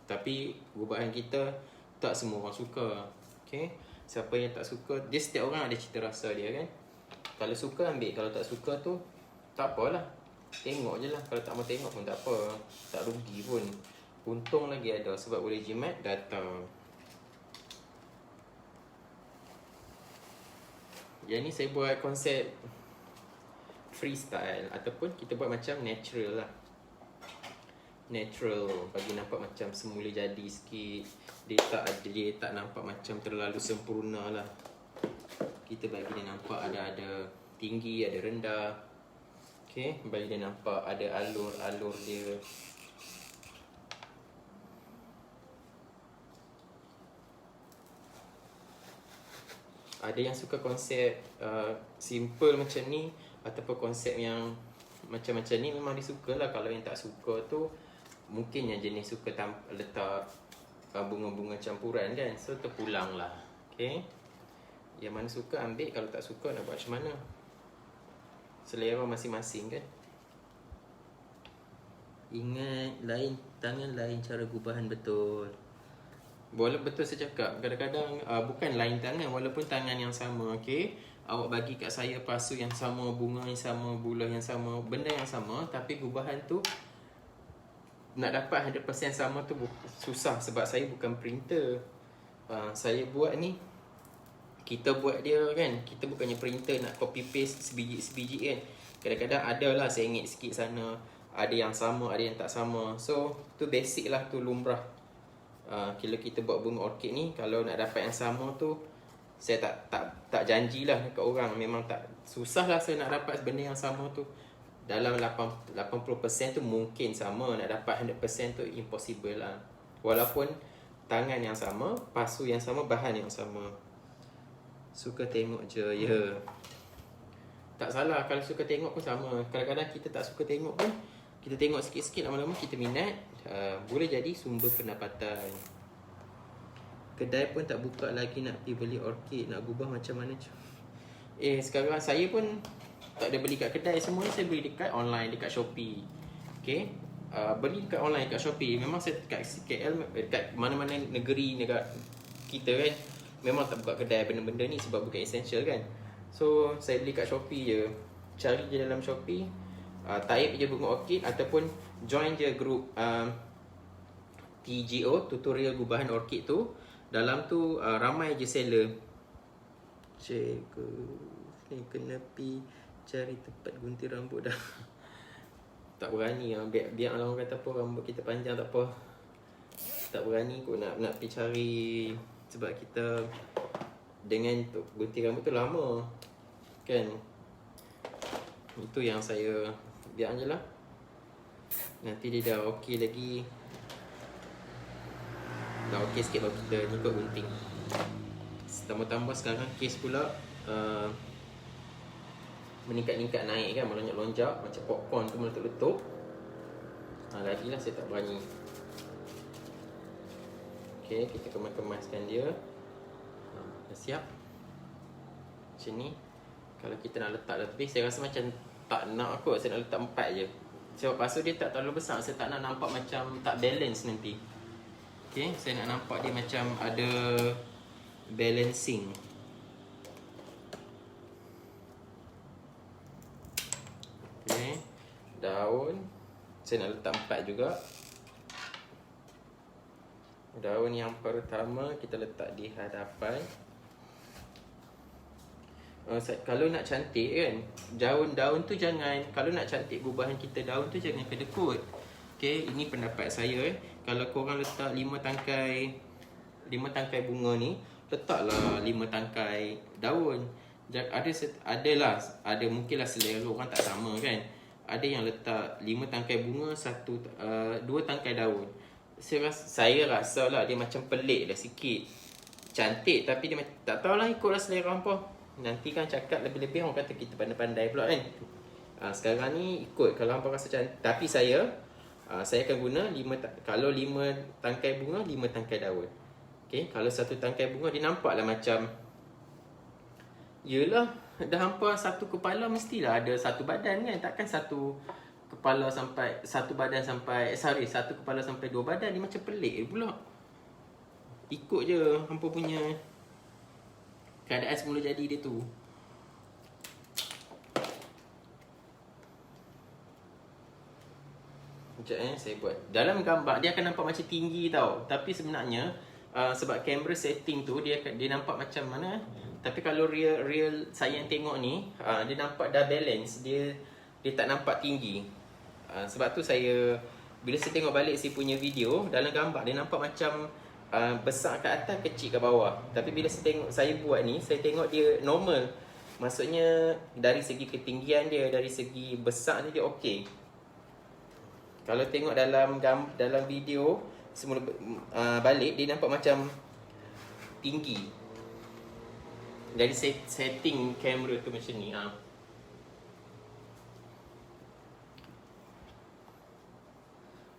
Tapi gubahan kita tak semua orang suka. Okay? Siapa yang tak suka, dia setiap orang ada cita rasa dia kan. Kalau suka ambil, kalau tak suka tu tak apalah. Tengok je lah. Kalau tak mau tengok pun tak apa. Tak rugi pun. Untung lagi ada sebab boleh jimat data. Yang ni saya buat konsep freestyle ataupun kita buat macam natural lah. Natural, bagi nampak macam semula jadi sikit. Dia tak nampak macam terlalu sempurna lah. Kita bagi dia nampak ada tinggi, ada rendah. Okay, bagi dia nampak ada alur-alur dia. Ada yang suka konsep simple macam ni, ataupun konsep yang macam-macam ni memang disuka lah. Kalau yang tak suka tu mungkin yang jenis suka letak bunga-bunga campuran kan. So terpulang lah. Okay, yang mana suka ambil, kalau tak suka nak buat macam mana. Selera masing-masing kan. Ingat, lain tangan lain cara gubahan, betul. Betul saya cakap. Kadang-kadang bukan lain tangan, walaupun tangan yang sama. Okay, awak bagi kat saya pasu yang sama, bunga yang sama, bulah yang sama, benda yang sama, tapi gubahan tu nak dapat 100% sama tu susah. Sebab saya bukan printer. Saya buat ni, kita buat dia kan. Kita bukannya printer nak copy paste sebiji kan. Kadang-kadang ada lah sengit sikit sana. Ada yang sama, ada yang tak sama. So tu basic lah, tu lumrah. Kalau kita buat bunga orchid ni, kalau nak dapat yang sama tu, saya tak janjilah dekat orang. Memang tak, susah lah saya nak dapat benda yang sama tu. Dalam 80% tu mungkin sama. Nak dapat 100% tu impossible lah. Walaupun tangan yang sama, pasu yang sama, bahan yang sama. Suka tengok je, ya. Tak salah, kalau suka tengok pun sama. Kadang-kadang kita tak suka tengok pun, kita tengok sikit-sikit, lama-lama kita minat. Boleh jadi sumber pendapatan. Kedai pun tak buka lagi, nak pergi beli orkid, nak gubah macam mana. Sekarang saya pun tak ada beli kat kedai, semua saya beli dekat online, dekat Shopee. Okay, beli dekat online, dekat Shopee. Memang saya dekat KL, dekat mana-mana negeri kita kan, memang tak buka kedai benda-benda ni sebab bukan essential kan. So saya beli kat Shopee je. Cari je dalam Shopee, type je bunga orkid, ataupun join je group TGO, tutorial gubahan orkid tu. Dalam tu ramai je seller. Cikgu ni kena pi cari tempat gunting rambut dah. Tak berani lah. Biar orang kata apa, rambut kita panjang tak apa. Tak berani kot nak pi cari. Sebab kita dengan gunting rambut tu lama kan. Itu yang saya biar je lah. Nanti dia dah okey lagi, dah okey sikit baru kita ni kot gunting. Tambah-tambah sekarang kes pula meningkat-ningkat naik kan, melonjak-lonjak macam popcorn tu meletup-letup. Lagilah saya tak berani. Okay, kita kemas-kemaskan dia. Dah siap. Macam ni. Kalau kita nak letak lebih, saya rasa macam tak nak kot. Saya nak letak 4 je. Sebab pasu dia tak terlalu besar. Saya tak nak nampak macam tak balance nanti. Okay, saya nak nampak dia macam ada balancing. Okay, daun saya nak letak 4 juga. Daun yang pertama kita letak di hadapan. Kalau nak cantik kan, daun tu jangan, kalau nak cantik gubahan kita, daun tu jangan kedekut. Okay, ini pendapat saya. Kalau korang letak 5 tangkai bunga ni, letaklah 5 tangkai daun. Ada mungkinlah selera orang tak sama kan. Ada yang letak 5 tangkai bunga, 2 tangkai daun. Saya rasa lah dia macam pelik dah sikit. Cantik tapi dia tak tahulah, ikutlah selera apa. Nanti kan cakap lebih-lebih orang kata kita pandai-pandai pula kan. Sekarang ni ikut kalau hampa rasa cantik. Tapi saya akan guna 5 tangkai bunga, 5 tangkai daun. Okay, kalau 1 tangkai bunga dia nampaklah macam, yelah, dah hampa satu kepala mestilah ada satu badan kan. Takkan satu kepala sampai satu badan sampai satu kepala sampai 2 badan. Dia macam pelik pula. Ikut je hampa punya keadaan semula jadi dia tu. Sekejap saya buat. Dalam gambar dia akan nampak macam tinggi tau. Tapi sebenarnya sebab kamera setting tu dia nampak macam mana. Tapi kalau real saya yang tengok ni, dia nampak dah balance. Dia tak nampak tinggi. Sebab tu bila saya tengok balik saya punya video, dalam gambar dia nampak macam besar ke atas, kecil ke bawah. Tapi bila saya buat ni, saya tengok dia normal. Maksudnya dari segi ketinggian dia, dari segi besar dia okey. Kalau tengok dalam video semula balik, dia nampak macam tinggi. Dari setting kamera tu macam ni.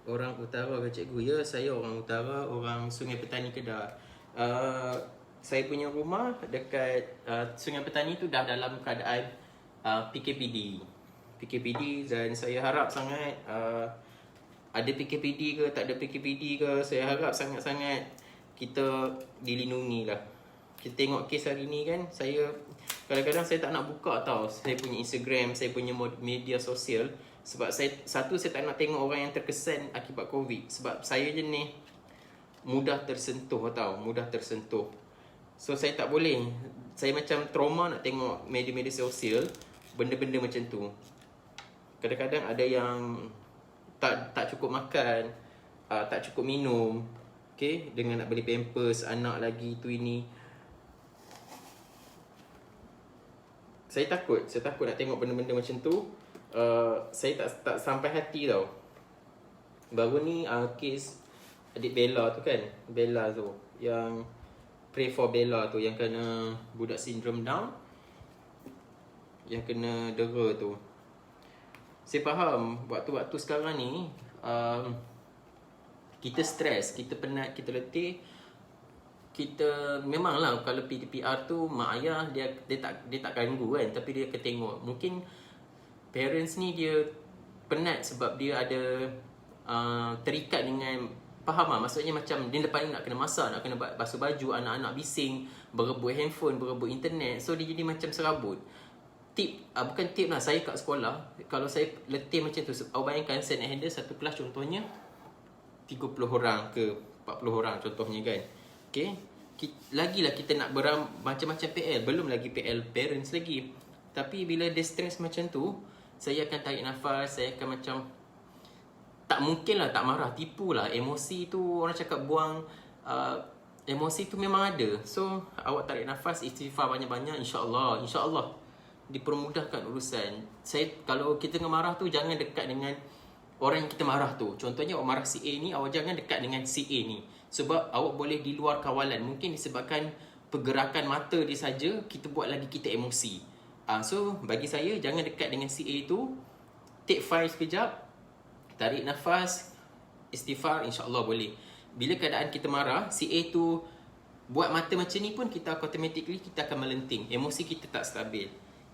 Orang utara ke cikgu? Ya, saya orang utara, orang Sungai Petani Kedah. Saya punya rumah dekat Sungai Petani tu dah dalam keadaan PKPD. Dan saya harap sangat ada PKPD ke tak ada PKPD ke, saya harap sangat-sangat kita dilindungi lah. Kita tengok kes hari ni kan, saya kadang-kadang saya tak nak buka tau saya punya Instagram, saya punya media sosial. Sebab saya tak nak tengok orang yang terkesan akibat COVID. Sebab saya jenis mudah tersentuh tau, mudah tersentuh. So saya tak boleh, saya macam trauma nak tengok media-media sosial benda-benda macam tu. Kadang-kadang ada yang tak cukup makan, tak cukup minum, okay, dengan nak beli pampers anak lagi tu ini. Saya takut nak tengok benda-benda macam tu. Saya tak sampai hati tau. Baru ni kes adik Bella tu kan, Bella tu yang pray for Bella tu, yang kena budak sindrom Down, yang kena dera tu. Saya faham waktu-waktu sekarang ni kita stres, kita penat, kita letih. Kita memanglah kalau PTPR tu mak ayah dia tak ganggu kan, tapi dia akan tengok. Mungkin parents ni dia penat sebab dia ada terikat dengan, faham lah, maksudnya macam dia lepas ni nak kena masak, nak kena basuh baju, anak-anak bising, berebut handphone, berebut internet, so dia jadi macam serabut. Tip, bukan tip lah, saya kat sekolah, kalau saya letih macam tu, awak bayangkan saya nak handle satu kelas contohnya 30 orang ke 40 orang contohnya kan. Okay, lagilah kita nak macam-macam PL, belum lagi PL parents lagi. Tapi bila dia stres macam tu, saya akan tarik nafas, saya akan macam, tak mungkin lah tak marah, tipu lah. Emosi tu, orang cakap buang emosi tu memang ada. So awak tarik nafas, istighfar banyak-banyak, insyaAllah dipermudahkan urusan. Kalau kita tengah marah tu, jangan dekat dengan orang yang kita marah tu. Contohnya awak marah si A ni, awak jangan dekat dengan si A ni, sebab awak boleh di luar kawalan. Mungkin disebabkan pergerakan mata dia saja, kita buat lagi kita emosi. So bagi saya, jangan dekat dengan si A tu. Take 5 sekejap, tarik nafas, istighfar, insyaAllah boleh. Bila keadaan kita marah, si A tu buat mata macam ni pun, kita automatically kita akan melenting, emosi kita tak stabil.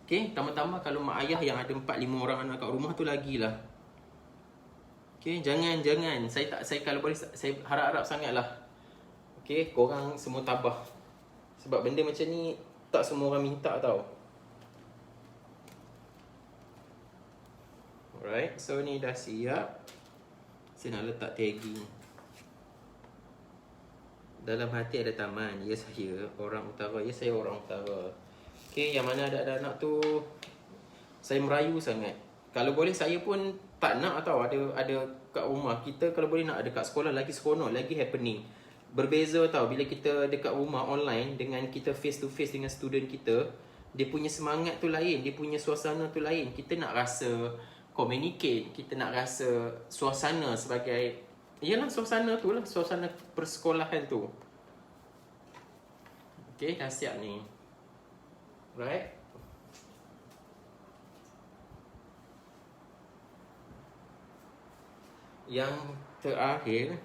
Okay, tambah-tambah kalau mak ayah yang ada 4-5 orang anak kat rumah tu lagilah. Okay, jangan. Saya kalau boleh, saya harap-harap sangatlah. Okay, korang semua tabah. Sebab benda macam ni tak semua orang minta tau. Alright, so ni dah siap. Saya nak letak tagging. Dalam hati ada taman. Ya, saya orang utara. Okay, yang mana ada anak tu, saya merayu sangat. Kalau boleh saya pun tak nak tau ada kat rumah. Kita kalau boleh nak ada kat sekolah, lagi seronok, lagi happening. Berbeza tau bila kita dekat rumah online dengan kita face to face dengan student kita. Dia punya semangat tu lain, dia punya suasana tu lain. Kita nak rasa communicate, kita nak rasa suasana sebagai, ialah suasana tu lah, suasana persekolahan tu. Okay, dah siap ni. Right. Yang terakhir,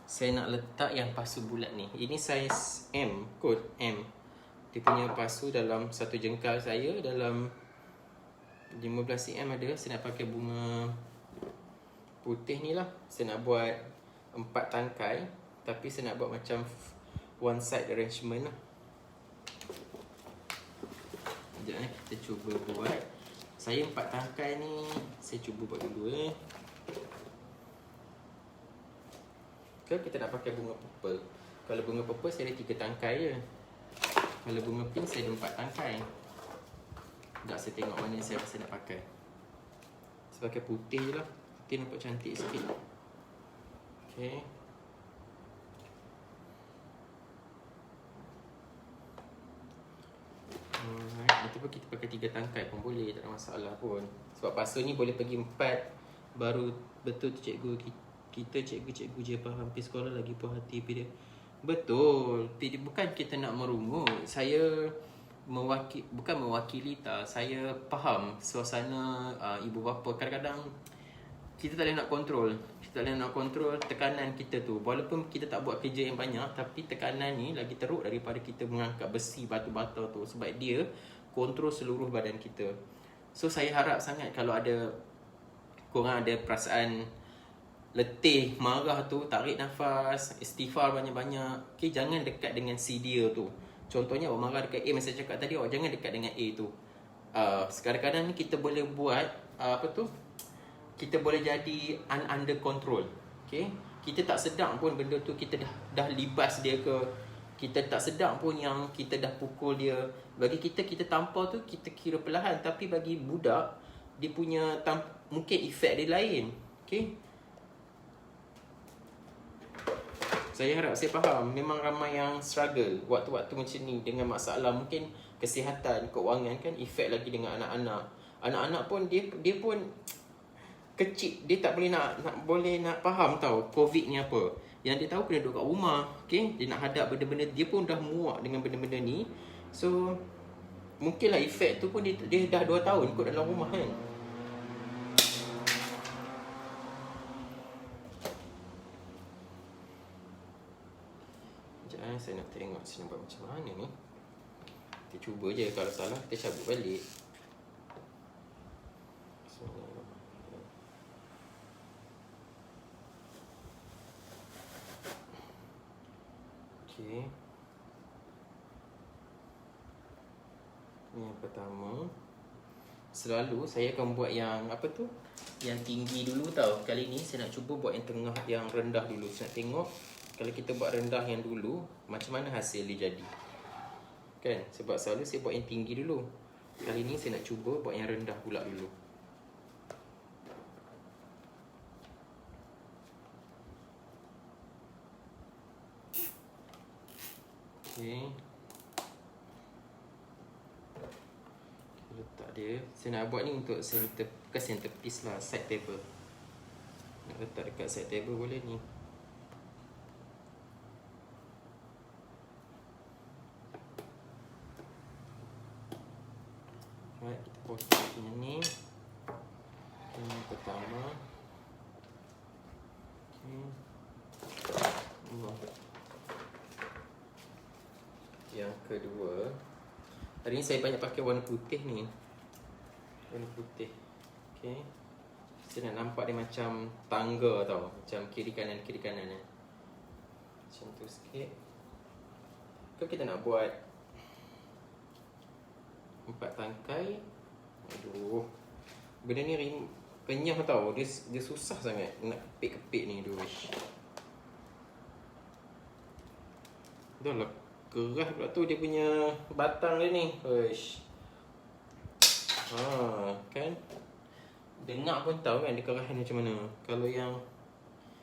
saya nak letak yang pasu bulat ni. Ini saiz M, kod M. Dia punya pasu dalam satu jengkal saya, dalam 15 cm ada. Saya nak pakai bunga putih ni lah. Saya nak buat 4 tangkai, tapi saya nak buat macam one side arrangement lah. Sekejap kita cuba buat. Saya 4 tangkai ni, saya cuba buat dulu kita nak pakai bunga purple. Kalau bunga purple saya ada 3 tangkai je. Kalau bunga pink saya ada 4 tangkai. Sekejap saya tengok mana yang saya rasa nak pakai. Saya pakai putih je lah. Putih nampak cantik sikit. Okay. Ataupun kita pakai 3 tangkai pun boleh, tak ada masalah pun. Sebab pasu ni boleh pergi 4. Baru betul tu cikgu kita cikgu-cikgu je faham. Pergi sekolah lagi puas hati dia. Betul. Bukan kita nak merungut. Saya bukan mewakili tak. Saya faham suasana ibu bapa. Kadang-kadang kita tak boleh nak kontrol. Kita tak boleh nak kontrol tekanan kita tu. Walaupun kita tak buat kerja yang banyak, tapi tekanan ni lagi teruk daripada kita mengangkat besi, batu-bata tu. Sebab dia kontrol seluruh badan kita. So saya harap sangat kalau korang ada perasaan letih, marah tu, tarik nafas, istighfar banyak-banyak. Okay, jangan dekat dengan si dia tu. Contohnya awak marah dekat A, macam saya cakap tadi, awak jangan dekat dengan A tu. Kadang-kadang ni kita boleh buat kita boleh jadi under control. Okay, kita tak sedar pun benda tu kita dah libas dia ke. Kita tak sedar pun yang kita dah pukul dia. Bagi kita tampar tu kita kira perlahan, tapi bagi budak dia punya mungkin efek dia lain. Okay, saya harap saya faham. Memang ramai yang struggle waktu-waktu macam ni dengan masalah mungkin kesihatan, keuangan kan, efek lagi dengan anak-anak. Anak-anak pun dia pun kecil, dia tak boleh nak faham tau COVID ni apa. Yang dia tahu kena duduk kat rumah. Okay, dia nak hadap benda-benda, dia pun dah muak dengan benda-benda ni. So mungkinlah efek tu pun dia dah 2 tahun kot dalam rumah kan. Sekejap saya nak tengok saya nak buat macam mana ni. Kita cuba je, kalau salah kita cabut balik. Okay, ni yang pertama. Selalu saya akan buat yang apa tu, yang tinggi dulu tau. Kali ni saya nak cuba buat yang tengah, yang rendah dulu. Saya nak tengok kalau kita buat rendah yang dulu, macam mana hasil dia jadi. Kan, sebab selalu saya buat yang tinggi dulu. Kali ni saya nak cuba buat yang rendah pula dulu. Okay, letak dia. Saya nak buat ni untuk center, bukan centerpiece lah, side table. Nak letak dekat side table boleh ni. Right, kita potong punya ni. Ini yang pertama. Okay. Yang kedua, hari ni saya banyak pakai warna putih ni. Warna putih. Okay, saya nak nampak dia macam tangga tau, macam kiri kanan eh. Macam tu sikit. Kalau kita nak buat 4 tangkai, aduh, benda ni kenyah tau. Dia susah sangat nak kepit-kepit ni. Aduh, dah lah keras pula tu dia punya batang dia ni. Uish. Kan? Dengar pun tahu kan dia keras ni macam mana. Kalau yang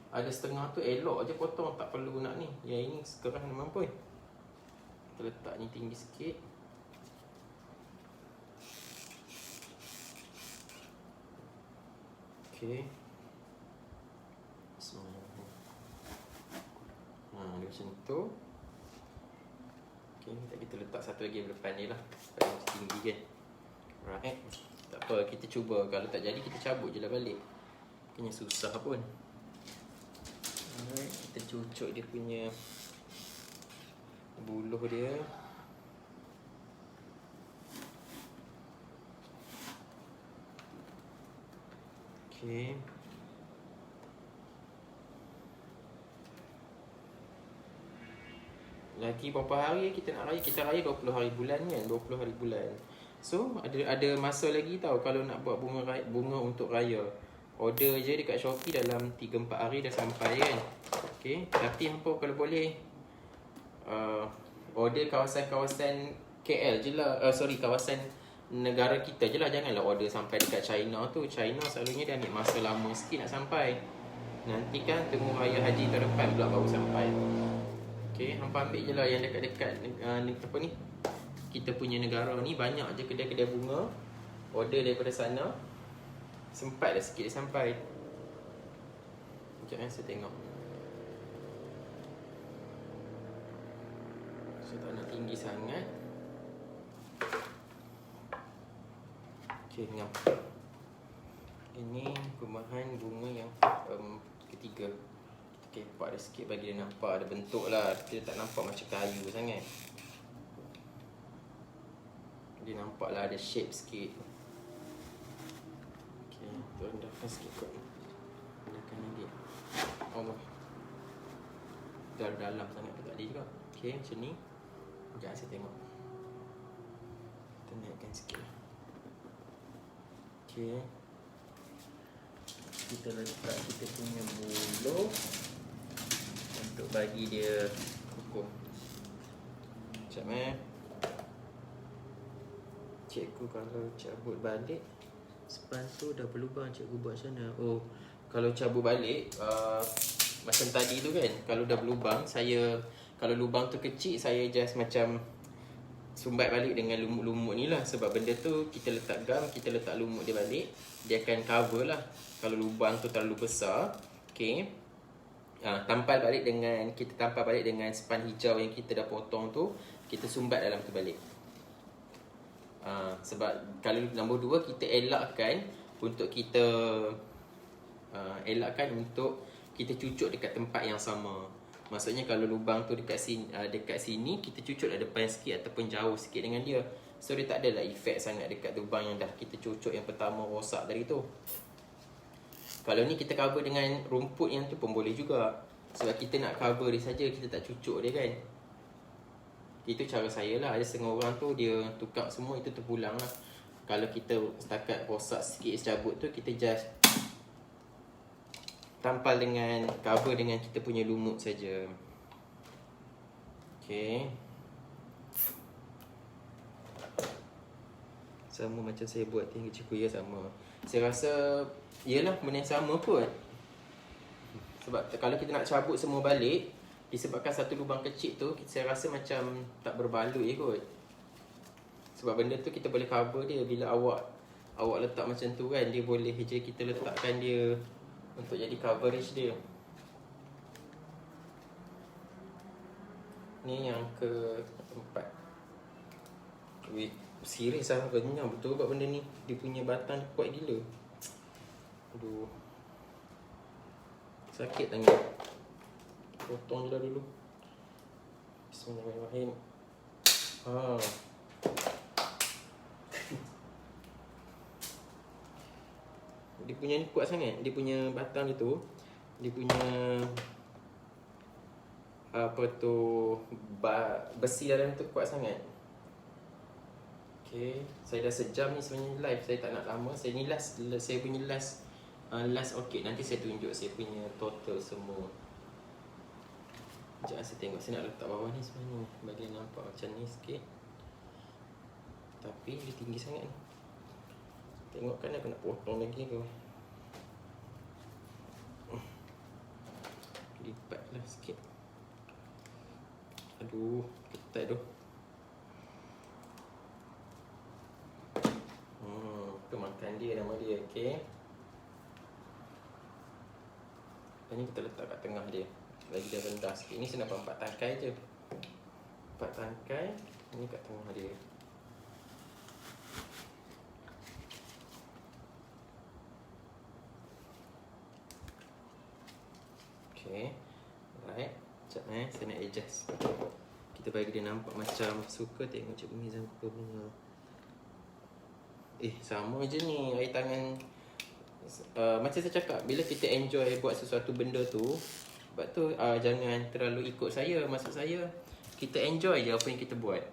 ada setengah tu elok je potong, tak perlu nak ni. Yang ini keras ni mampu. Kita letak ni tinggi sikit. Okay. Dia macam tu. Okay, kita letak satu lagi depan ni lah, supaya macam tinggi kan. Alright, tak apa, kita cuba. Kalau tak jadi kita cabut je lah balik, bukannya susah pun. Alright, kita cucuk dia punya buluh dia. Okay, lagi berapa hari kita nak raya? Kita raya 20 hari bulan kan, 20 hari bulan. So ada masa lagi tau kalau nak buat bunga untuk raya. Order je dekat Shopee, dalam 3-4 hari dah sampai kan. Okay, tapi hampa kalau boleh order kawasan-kawasan KL je lah. Kawasan negara kita je lah. Janganlah order sampai dekat China tu. China selalunya dia ambil masa lama sikit nak sampai. Nanti kan tunggu raya haji tahun depan pula baru sampai. Okay, hampa ambil je lah yang dekat-dekat apa ni, kita punya negara ni banyak je kedai-kedai bunga. Order daripada sana, sempat dah sikit dia sampai. Sekejap saya tengok. Saya tak nak tinggi sangat. Okay, tengok. Ini gumahan bunga yang ketiga. Okay, buat dia sikit bagi dia nampak ada bentuk lah. Dia tak nampak macam kayu sangat. Dia nampak lah ada shape sikit. Okay, rendahkan sikit kot. Rendahkan lagi. Allah, dalam sangat tak boleh juga. Okay, macam ni. Sekejap saya tengok. Kita naikkan sikit lah. Okay, kita letak kita punya buluh untuk bagi dia kukuh. Sekejap cikgu kalau cabut balik span tu dah berlubang, cikgu buat macam mana? Oh, kalau cabut balik macam tadi tu kan, kalau dah berlubang, kalau lubang tu kecil, saya just macam sumbat balik dengan lumut-lumut ni lah. Sebab benda tu kita letak gam, kita letak lumut dia balik, dia akan cover lah. Kalau lubang tu terlalu besar, okay, tampal balik dengan span hijau yang kita dah potong tu, kita sumbat dalam tu balik. Sebab kalau nombor 2 kita elakkan untuk kita kita cucuk dekat tempat yang sama. Maksudnya kalau lubang tu dekat sini kita cucuk dah depan sikit ataupun jauh sikit dengan dia. So dia tak adalah efek sangat dekat lubang yang dah kita cucuk yang pertama rosak tadi tu. Kalau ni kita cover dengan rumput yang tu pun boleh juga. Sebab kita nak cover dia saja, kita tak cucuk dia kan. Itu cara saya lah. Ada setengah orang tu dia tukar semua, itu terpulang lah. Kalau kita setakat rosak sikit secabut tu, kita just tampal dengan cover dengan kita punya lumut saja. Okay. Sama macam saya buat tinggi ciku ya, sama. Saya rasa iyalah benda yang sama pun. Sebab kalau kita nak cabut semua balik, disebabkan satu lubang kecil tu, saya rasa macam tak berbaloi kot. Sebab benda tu kita boleh cover dia. Bila awak letak macam tu kan, dia boleh je kita letakkan dia untuk jadi coverage dia. Ni yang keempat. Wih, serius lah, kenyang betul buat benda ni. Dia punya batang kuat gila. Aduh, sakit tangan. Potong je lah dulu. Bismillahirrahmanirrahim. Dia punya ni kuat sangat. Dia punya batang dia tu, dia punya besi dalam tu kuat sangat. Okay, saya dah sejam ni sebenarnya live. Saya tak nak lama. Saya ni last, saya punya last orchid. Nanti saya tunjuk saya punya total semua. Sekejap saya tengok. Saya nak letak bawah ni sebenarnya, bagi nampak macam ni sikit. Tapi dia tinggi sangat ni. Tengok kan aku nak potong lagi ke. Lipat lah sikit. Aduh, ketat tu. Tu makan dia, nama dia. Okay. Dan ni kita letak kat tengah dia, bagi dia rendah sikit. Ni saya nak 4 tangkai je. 4 tangkai. Ni kat tengah dia. Okay. Alright. Sekejap saya nak adjust. Kita bagi dia nampak macam suka. Tengok Cik Mizan punya. Sama je ni air tangan. Macam saya cakap, bila kita enjoy buat sesuatu benda tu, sebab tu jangan terlalu ikut saya. Maksud saya, kita enjoy je apa yang kita buat.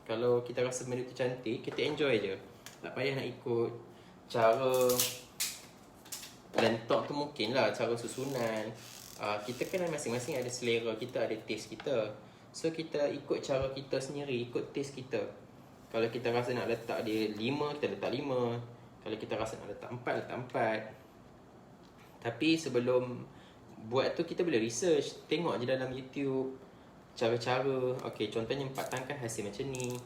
Kalau kita rasa benda tu cantik, kita enjoy je. Tak payah nak ikut cara lentok tu, mungkin lah cara susunan. Kita kan masing-masing ada selera kita, ada taste kita. So kita ikut cara kita sendiri, ikut taste kita. Kalau kita rasa nak letak dia 5, kita letak 5. Kalau kita rasa nak letak 4, letak 4. Tapi sebelum buat tu, kita boleh research. Tengok je dalam YouTube cara-cara. Okay, contohnya 4 tangkai hasil macam ni.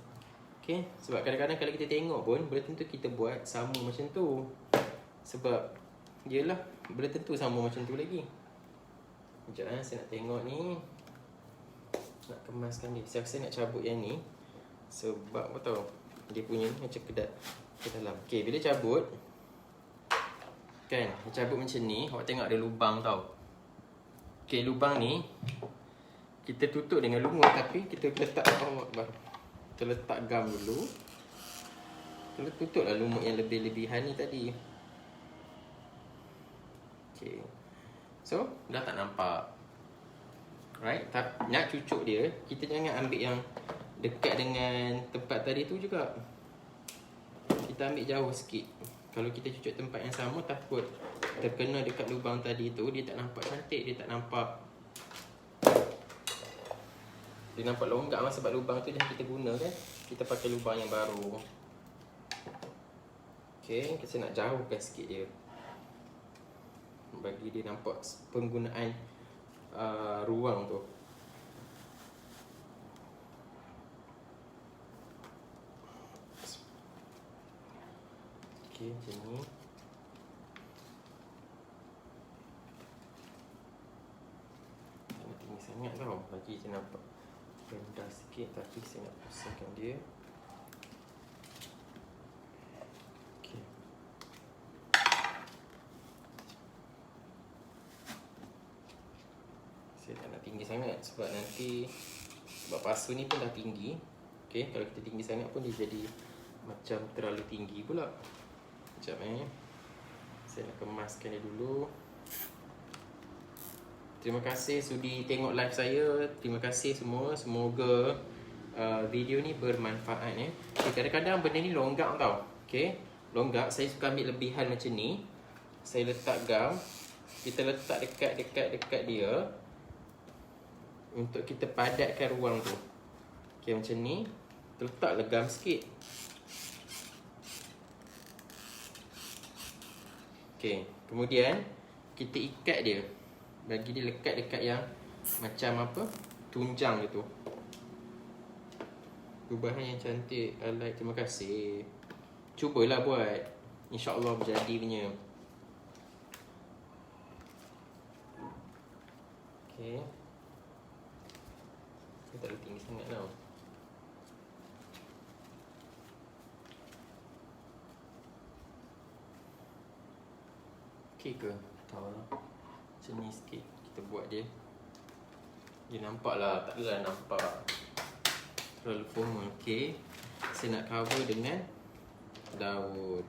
Okay, sebab kadang-kadang kalau kita tengok pun, belum tentu kita buat sama macam tu. Sebab yelah, belum tentu sama macam tu lagi. Sekejap saya nak tengok ni. Nak kemaskan dia. Saya rasa nak cabut yang ni. Sebab apa tahu, dia punya ni macam kedat ke dalam. Okay, bila cabut kan, cabut macam ni, awak tengok ada lubang tau. Okay, lubang ni kita tutup dengan lumut. Tapi kita letak kita letak gam dulu. Kita tutup lah lumut yang lebih-lebihan ni tadi. Okay, so dah tak nampak. Right, nak cucuk dia, kita jangan ambil yang dekat dengan tempat tadi tu juga. Kita ambil jauh sikit. Kalau kita cucuk tempat yang sama, takut terkena dekat lubang tadi tu, dia tak nampak cantik, dia tak nampak, dia nampak longgak lah. Sebab lubang tu dah kita guna kan, kita pakai lubang yang baru. Okay, kita nak jauhkan sikit dia, bagi dia nampak penggunaan ruang tu. Okay, macam ni. sangat tau. Lagi je nampak rendah sikit, tapi saya nak besarkan dia. Okay. Saya tak nak tinggi sangat sebab nanti, sebab pasu ni pun dah tinggi. Okay, kalau kita tinggi sangat pun dia jadi macam terlalu tinggi pula. Sekejap saya nak kemaskan dia dulu. Terima kasih sudi tengok live saya. Terima kasih semua. Semoga video ni bermanfaat ya. Okay, kadang-kadang benda ni longgak tau. Okay, longgak. Saya suka ambil lebihan macam ni. Saya letak gam. Kita letak dekat dia untuk kita padatkan ruang tu. Okay, macam ni. Letak legam sikit. Okay, kemudian kita ikat dia. Bagi dia lekat dekat yang macam apa, tunjang gitu. Gubahan yang cantik. Alright, terima kasih. Cubalah buat. InsyaAllah berjadi punya. Okay. Saya tak boleh tinggi sangat tau. Okay ke? Tahu lah. Macam ni sikit kita buat dia. Dia nampak lah, tak adalah nampak terlalu formal. Okay, saya nak cover dengan daun.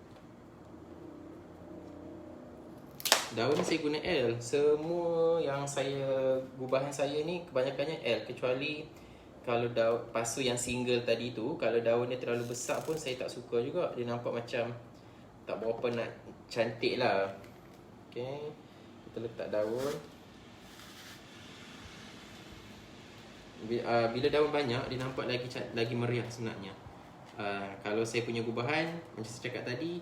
Daun ni saya guna L. Semua yang saya, gubahan saya ni kebanyakannya L. Kecuali kalau daun pasu yang single tadi tu, kalau daun dia terlalu besar pun saya tak suka juga. Dia nampak macam tak berapa nak cantik lah. Okay, kita letak daun. Bila daun banyak, dia nampak lagi meriah sebenarnya. Kalau saya punya gubahan, macam saya cakap tadi,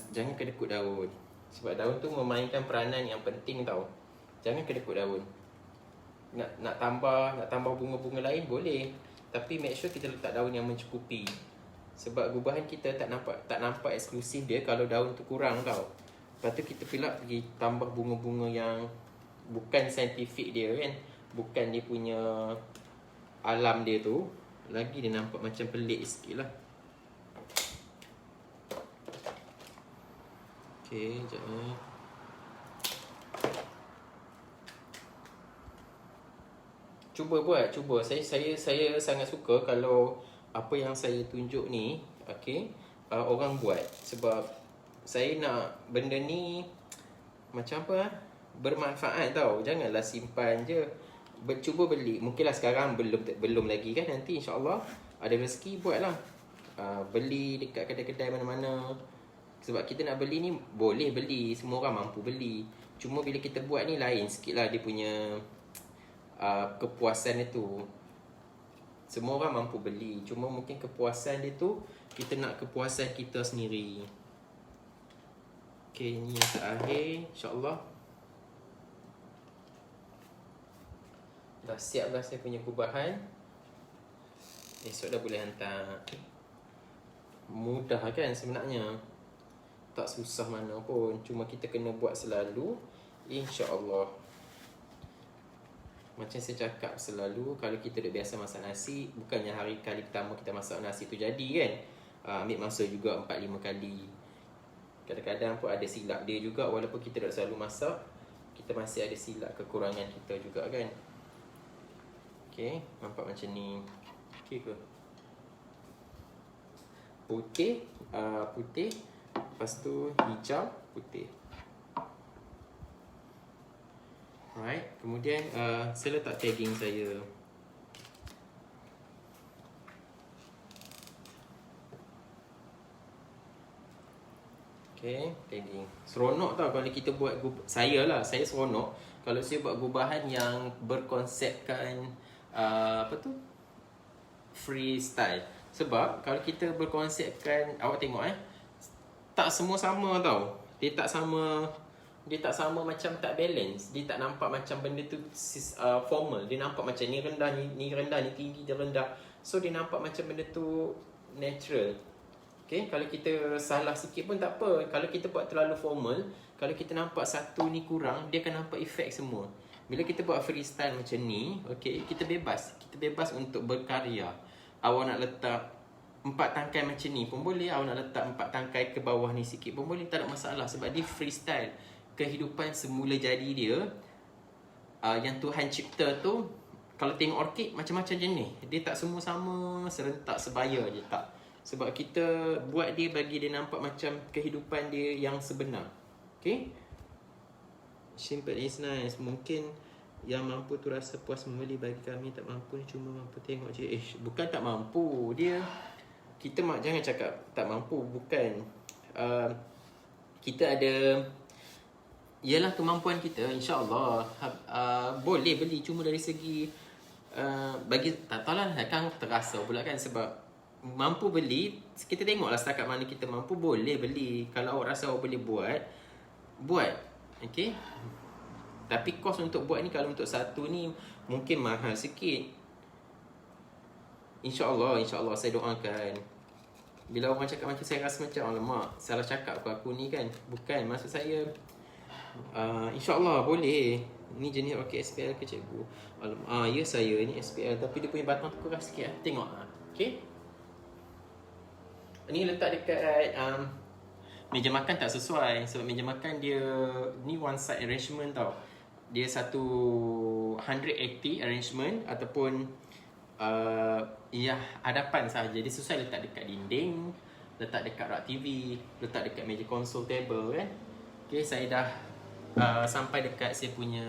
jangan kedekut daun. Sebab daun tu memainkan peranan yang penting tau. Jangan kedekut daun. Nak tambah bunga-bunga lain boleh, tapi make sure kita letak daun yang mencukupi. Sebab gubahan kita tak nampak eksklusif dia kalau daun tu kurang tau. Lepas tu kita pula pergi tambah bunga-bunga yang bukan saintifik dia kan, bukan dia punya alam dia tu, lagi dia nampak macam pelik sikit lah. Okay, sekejap ni. Cuba. Saya sangat suka kalau apa yang saya tunjuk ni, okay, orang buat. Sebab saya nak benda ni macam apa, bermanfaat tau. Janganlah simpan je. Cuba beli. Mungkinlah sekarang belum lagi kan. Nanti insyaAllah ada rezeki buatlah. Beli dekat kedai-kedai mana-mana. Sebab kita nak beli ni boleh beli, semua orang mampu beli. Cuma bila kita buat ni lain sikit lah dia punya kepuasan itu. Semua orang mampu beli, cuma mungkin kepuasan dia tu kita nak kepuasan kita sendiri. Okay, ni yang terakhir, insyaAllah. Dah siap dah saya punya gubahan. Esok dah boleh hantar. Mudah kan sebenarnya. Tak susah mana pun. Cuma kita kena buat selalu. InsyaAllah. Macam saya cakap selalu, kalau kita dah biasa masak nasi, bukannya kali pertama kita masak nasi tu jadi kan. Ambil masa juga 4-5 kali. Kadang-kadang pun ada silap dia juga. Walaupun kita dah selalu masak, kita masih ada silap kekurangan kita juga kan. Okay, nampak macam ni. Okay ke? Putih, lepas tu hijau, putih. Alright, kemudian saya letak tagging saya. Okay, tagging. Seronok tau kalau kita buat saya seronok kalau saya buat gubahan yang berkonsepkan apa tu? Freestyle. Sebab kalau kita berkonsepkan, awak tengok tak semua sama tau. Dia tak sama macam tak balance. Dia tak nampak macam benda tu formal. Dia nampak macam ni rendah, ni rendah, ni tinggi, dia rendah. So dia nampak macam benda tu natural. Okay, kalau kita salah sikit pun tak apa. Kalau kita buat terlalu formal, kalau kita nampak satu ni kurang, dia akan nampak efek semua. Bila kita buat freestyle macam ni, okay, kita bebas untuk berkarya. Awak nak letak 4 tangkai macam ni pun boleh, awak nak letak 4 tangkai ke bawah ni sikit pun boleh, tak ada masalah. Sebab dia freestyle. Kehidupan semula jadi dia, yang Tuhan cipta tu, kalau tengok orkid macam-macam jenis. Dia tak semua sama serentak sebaya je, tak. Sebab kita buat dia bagi dia nampak macam kehidupan dia yang sebenar. Okay? Simple is nice. Mungkin yang mampu tu rasa puas membeli, bagi kami tak mampu cuma mampu tengok je. Bukan tak mampu. Dia, kita jangan cakap tak mampu. Bukan. Kita ada, ialah kemampuan kita, insyaAllah boleh beli. Cuma dari segi bagi, tak tahulah kan terasa pula kan. Sebab mampu beli, kita tengoklah setakat mana kita mampu, boleh beli. Kalau awak rasa awak boleh buat. Okay. Tapi kos untuk buat ni, kalau untuk satu ni mungkin mahal sikit. InsyaAllah saya doakan. Bila orang cakap macam, saya rasa macam, alamak, salah cakap aku ni kan. Bukan, maksud saya InsyaAllah boleh. Ni jenis orkid SPL ke cikgu? Ya, saya ni SPL, tapi dia punya batang tu keras sikit. Tengok. Okay. Ni letak dekat meja makan tak sesuai. Sebab meja makan dia, ni one side arrangement tau. Dia satu 180 arrangement ataupun hadapan sahaja. Dia sesuai letak dekat dinding, letak dekat rak TV, letak dekat meja konsol table kan. Okay, saya dah sampai dekat saya punya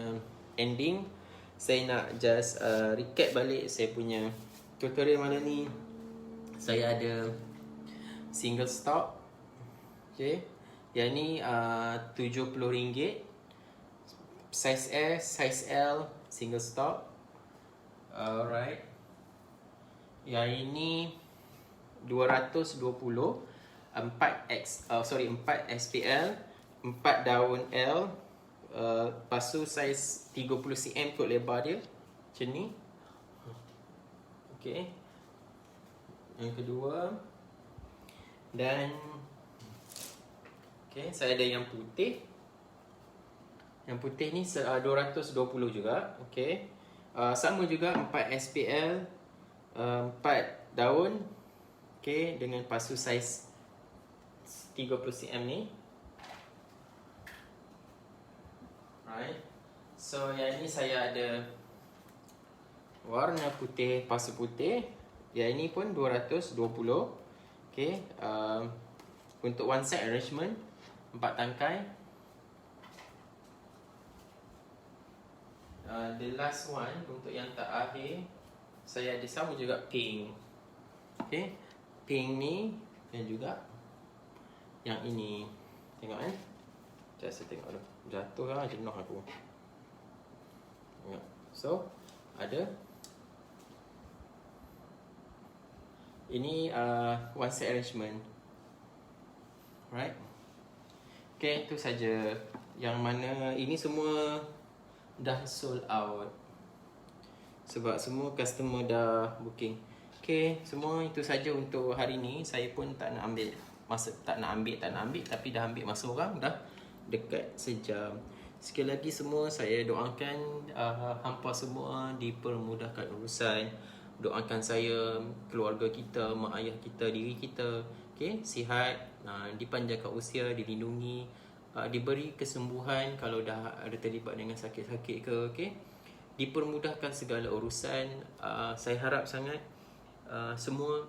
ending. Saya nak just recap balik saya punya tutorial malam ni. Saya ada single stock. Okay, yang ni RM70. Size S, size L, single stock. Alright. Yang ini 220, 4 SPL, 4 daun L. Lepas tu saiz 30 cm kot lebar dia. Macam ni. Okay. Yang kedua. Dan okay, saya ada yang putih. Yang putih ni 220 juga. Okay. Sama juga 4 SPL, 4 daun. Okay, dengan pasu saiz 30 cm ni. Right. So yang ni saya ada warna putih, pasu putih. Yang ini pun 220. Okay. Untuk one side arrangement, 4 tangkai. The last one, untuk yang tak akhir, saya ada sama juga pink. Okay. Pink ni dan juga yang ini. Tengok kan. Sekejap saya tengok dulu. Jatuh lah, jenuh aku. Tengok. So, ada. Ini one set arrangement. Right. Okay, itu saja. Yang mana ini semua dah sold out. Sebab semua customer dah booking. Okay, semua itu saja untuk hari ni. Saya pun tak nak ambil masa, tak nak ambil, tapi dah ambil masa orang dah dekat sejam. Sekali lagi semua saya doakan hampa semua dipermudahkan urusan. Doakan saya, keluarga kita, mak ayah kita, diri kita, okay, sihat, dipanjangkan usia, dilindungi, diberi kesembuhan kalau dah ada terlibat dengan sakit-sakit ke, okay, dipermudahkan segala urusan. Saya harap sangat semua,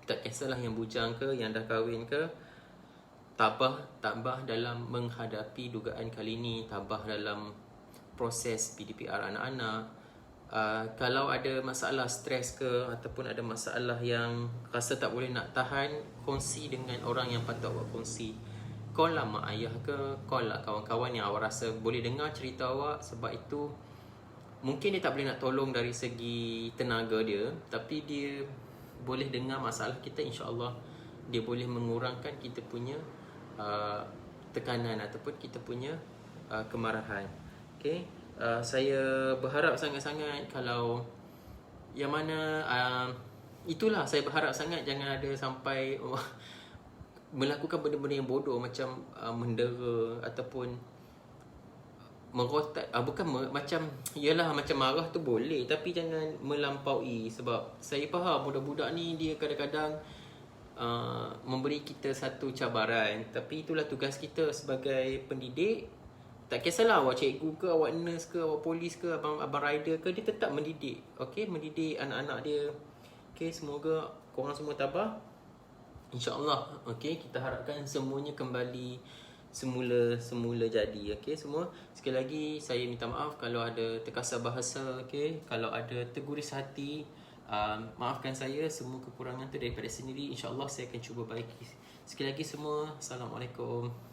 tak kisahlah yang bujang ke, yang dah kahwin ke, tabah dalam menghadapi dugaan kali ini, tabah dalam proses PDPR anak-anak. Kalau ada masalah stres ke, ataupun ada masalah yang rasa tak boleh nak tahan, kongsi dengan orang yang patut awak kongsi. Call lah mak ayah ke, call lah kawan-kawan yang awak rasa boleh dengar cerita awak. Sebab itu mungkin dia tak boleh nak tolong dari segi tenaga dia, tapi dia boleh dengar masalah kita. InsyaAllah dia boleh mengurangkan kita punya tekanan ataupun kita punya kemarahan. Okay. Saya berharap sangat-sangat kalau yang mana itulah, saya berharap sangat jangan ada sampai melakukan benda-benda yang bodoh macam mendera ataupun merotak, bukan macam, yalah macam marah tu boleh, tapi jangan melampaui. Sebab saya faham budak-budak ni dia kadang-kadang memberi kita satu cabaran, tapi itulah tugas kita sebagai pendidik. Tak kisahlah awak cikgu ke, awak nurse ke, awak polis ke, abang rider ke, dia tetap mendidik. Okay, mendidik anak-anak dia. Okay, semoga korang semua tabah, InsyaAllah. Okay, kita harapkan semuanya kembali semula jadi. Okay, semua, sekali lagi saya minta maaf kalau ada terkasar bahasa. Okay, kalau ada terguris hati, maafkan saya. Semua kekurangan tu daripada sendiri. InsyaAllah saya akan cuba baiki. Sekali lagi semua, Assalamualaikum.